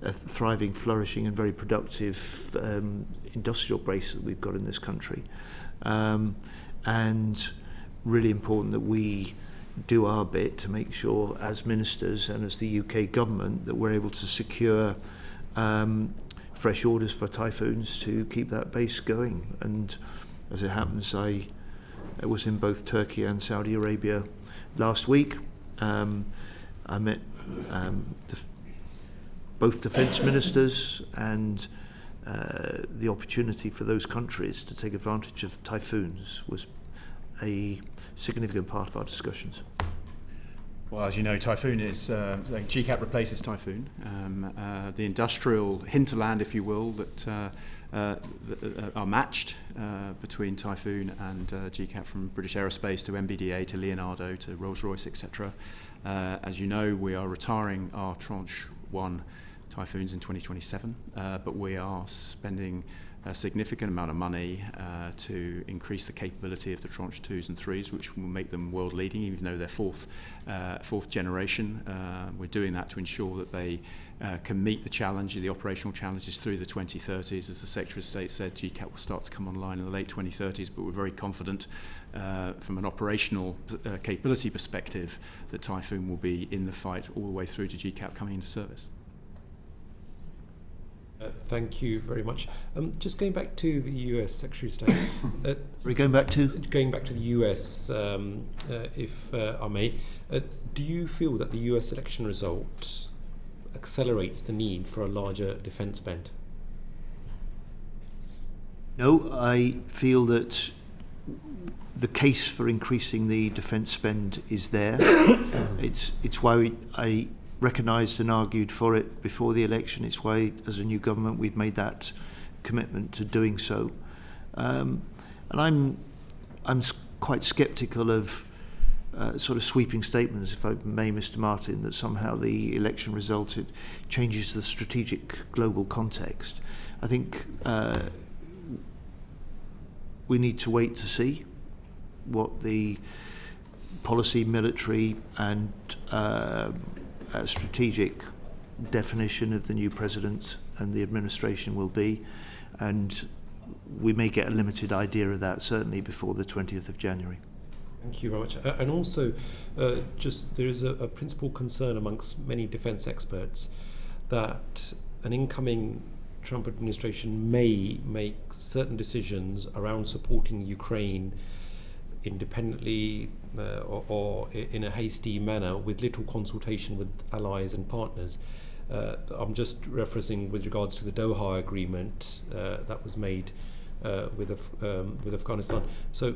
thriving, flourishing and very productive industrial base that we've got in this country. And really important that we do our bit to make sure, as ministers and as the UK government, that we're able to secure fresh orders for Typhoons to keep that base going. And as it happens, I was in both Turkey and Saudi Arabia last week. I met both defence ministers, and the opportunity for those countries to take advantage of Typhoons was a significant part of our discussions. Well, as you know, Typhoon is, GCAP replaces Typhoon. The industrial hinterland, if you will, that are matched between Typhoon and GCAP, from British Aerospace to MBDA to Leonardo to Rolls-Royce, etc. As you know, we are retiring our Tranche 1 Typhoons in 2027, but we are spending a significant amount of money to increase the capability of the Tranche 2s and 3s, which will make them world leading, even though they're fourth generation. We're doing that to ensure that they can meet the challenge, the operational challenges through the 2030s. As the Secretary of State said, GCAP will start to come online in the late 2030s, but we're very confident from an operational capability perspective that Typhoon will be in the fight all the way through to GCAP coming into service. Thank you very much. Just going back to the US, Secretary of State. We're going back to? Going back to the US, if I may. Do you feel that the US election result accelerates the need for a larger defence spend? No, I feel that the case for increasing the defence spend is there. It's why I recognised and argued for it before the election. It's why, as a new government, we've made that commitment to doing so. And I'm quite sceptical of sort of sweeping statements, if I may, Mr. Martin, that somehow the election result changes the strategic global context. I think we need to wait to see what the policy, military and strategic definition of the new president and the administration will be, and we may get a limited idea of that certainly before the 20th of January. Thank you very much. And also, just there is a principal concern amongst many defence experts that an incoming Trump administration may make certain decisions around supporting Ukraine independently or in a hasty manner with little consultation with allies and partners. I'm just referencing with regards to the Doha agreement that was made with Afghanistan. So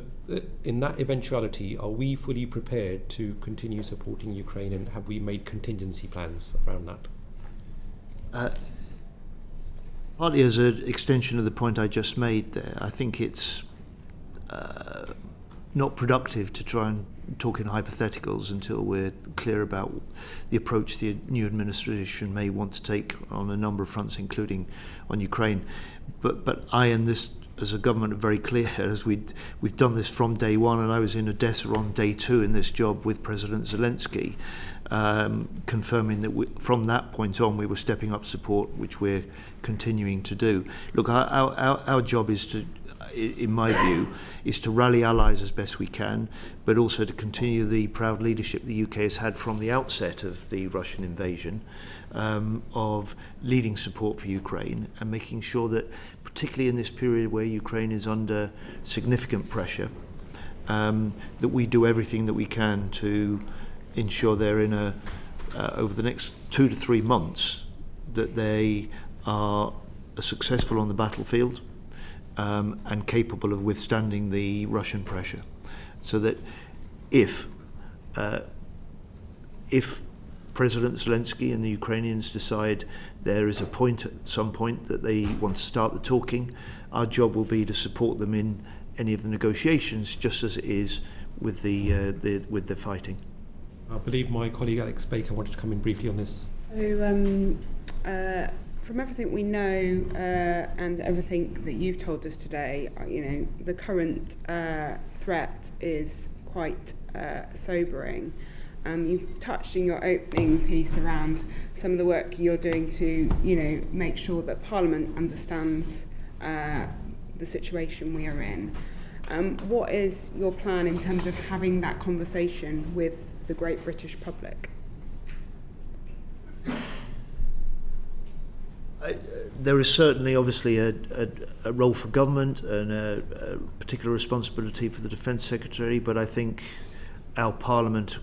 in that eventuality, are we fully prepared to continue supporting Ukraine, and have we made contingency plans around that? Partly as an extension of the point I just made there, I think it's not productive to try and talk in hypotheticals until we're clear about the approach the new administration may want to take on a number of fronts, including on Ukraine. But I and this as a government are very clear, as we've done this from day one, and I was in Odessa on day 2 in this job with President Zelensky, confirming that from that point on we were stepping up support, which we're continuing to do. Look, our job is to, in my view, is to rally allies as best we can, but also to continue the proud leadership the UK has had from the outset of the Russian invasion, of leading support for Ukraine and making sure that, particularly in this period where Ukraine is under significant pressure, that we do everything that we can to ensure they're in over the next 2 to 3 months, that they are successful on the battlefield, and capable of withstanding the Russian pressure, so that if President Zelensky and the Ukrainians decide there is a point at some point that they want to start the talking, our job will be to support them in any of the negotiations, just as it is with the fighting. I believe my colleague Alex Baker wanted to come in briefly on this. So, from everything we know and everything that you've told us today, the current threat is quite sobering. You touched in your opening piece around some of the work you're doing to, make sure that Parliament understands the situation we are in. What is your plan in terms of having that conversation with the great British public? There is certainly, obviously, a role for government and a particular responsibility for the Defence Secretary, but I think our Parliament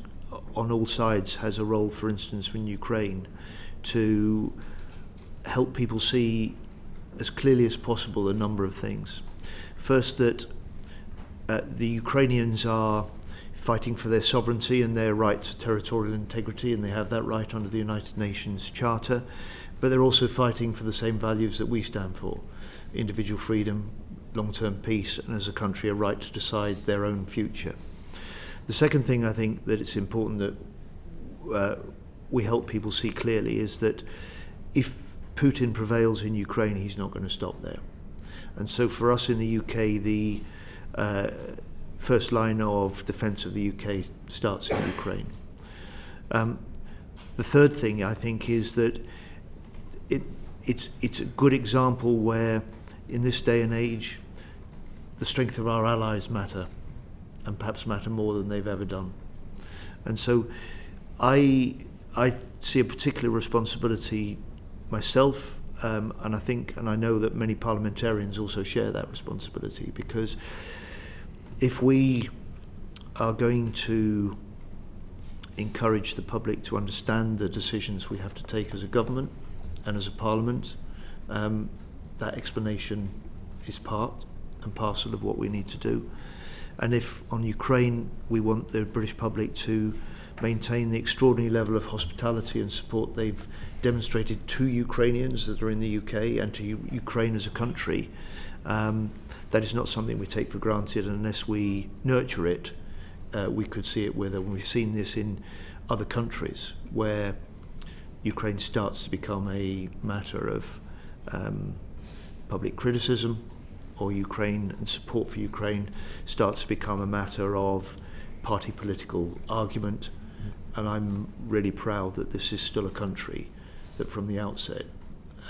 on all sides has a role, for instance, in Ukraine, to help people see as clearly as possible a number of things. First, that the Ukrainians are fighting for their sovereignty and their right to territorial integrity, and they have that right under the United Nations Charter, but they're also fighting for the same values that we stand for: individual freedom, long-term peace, and as a country a right to decide their own future. The second thing I think that it's important that we help people see clearly is that if Putin prevails in Ukraine, he's not going to stop there. And so for us in the UK, the first line of defence of the UK starts in Ukraine. The third thing I think is that it's a good example where, in this day and age, the strength of our allies matter, and perhaps matter more than they've ever done. And so I see a particular responsibility myself, and I think, and I know that many parliamentarians also share that responsibility, because if we are going to encourage the public to understand the decisions we have to take as a government and as a parliament, that explanation is part and parcel of what we need to do. And if on Ukraine we want the British public to maintain the extraordinary level of hospitality and support they've demonstrated to Ukrainians that are in the UK and to Ukraine as a country, that is not something we take for granted, and unless we nurture it, we could see it wither. We've seen this in other countries where Ukraine starts to become a matter of public criticism, or Ukraine and support for Ukraine starts to become a matter of party political argument. And I'm really proud that this is still a country that from the outset,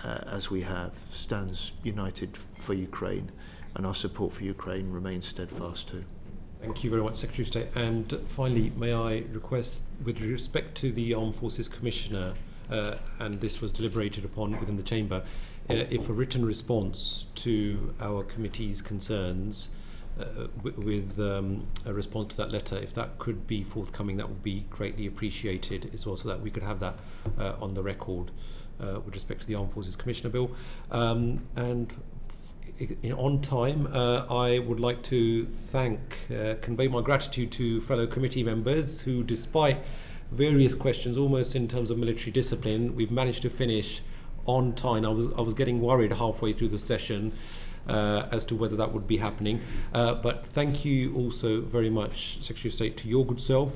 as we have, stands united for Ukraine, and our support for Ukraine remains steadfast too. Thank you very much, Secretary of State. And finally, may I request, with respect to the Armed Forces Commissioner, and this was deliberated upon within the Chamber, if a written response to our committee's concerns with a response to that letter, if that could be forthcoming, that would be greatly appreciated as well, so that we could have that on the record with respect to the Armed Forces Commissioner Bill. And on time, I would like to convey my gratitude to fellow committee members who, despite various questions, almost in terms of military discipline, we've managed to finish on time. I was getting worried halfway through the session as to whether that would be happening. But thank you also very much, Secretary of State, to your good self,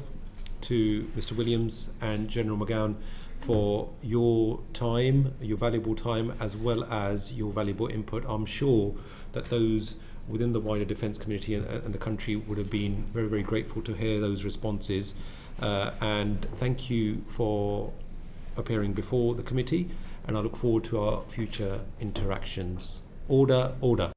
to Mr. Williams and General McGowan, for your time, your valuable time, as well as your valuable input. I'm sure that those within the wider defence community and the country would have been very, very grateful to hear those responses. And thank you for appearing before the committee, and I look forward to our future interactions. Order, order.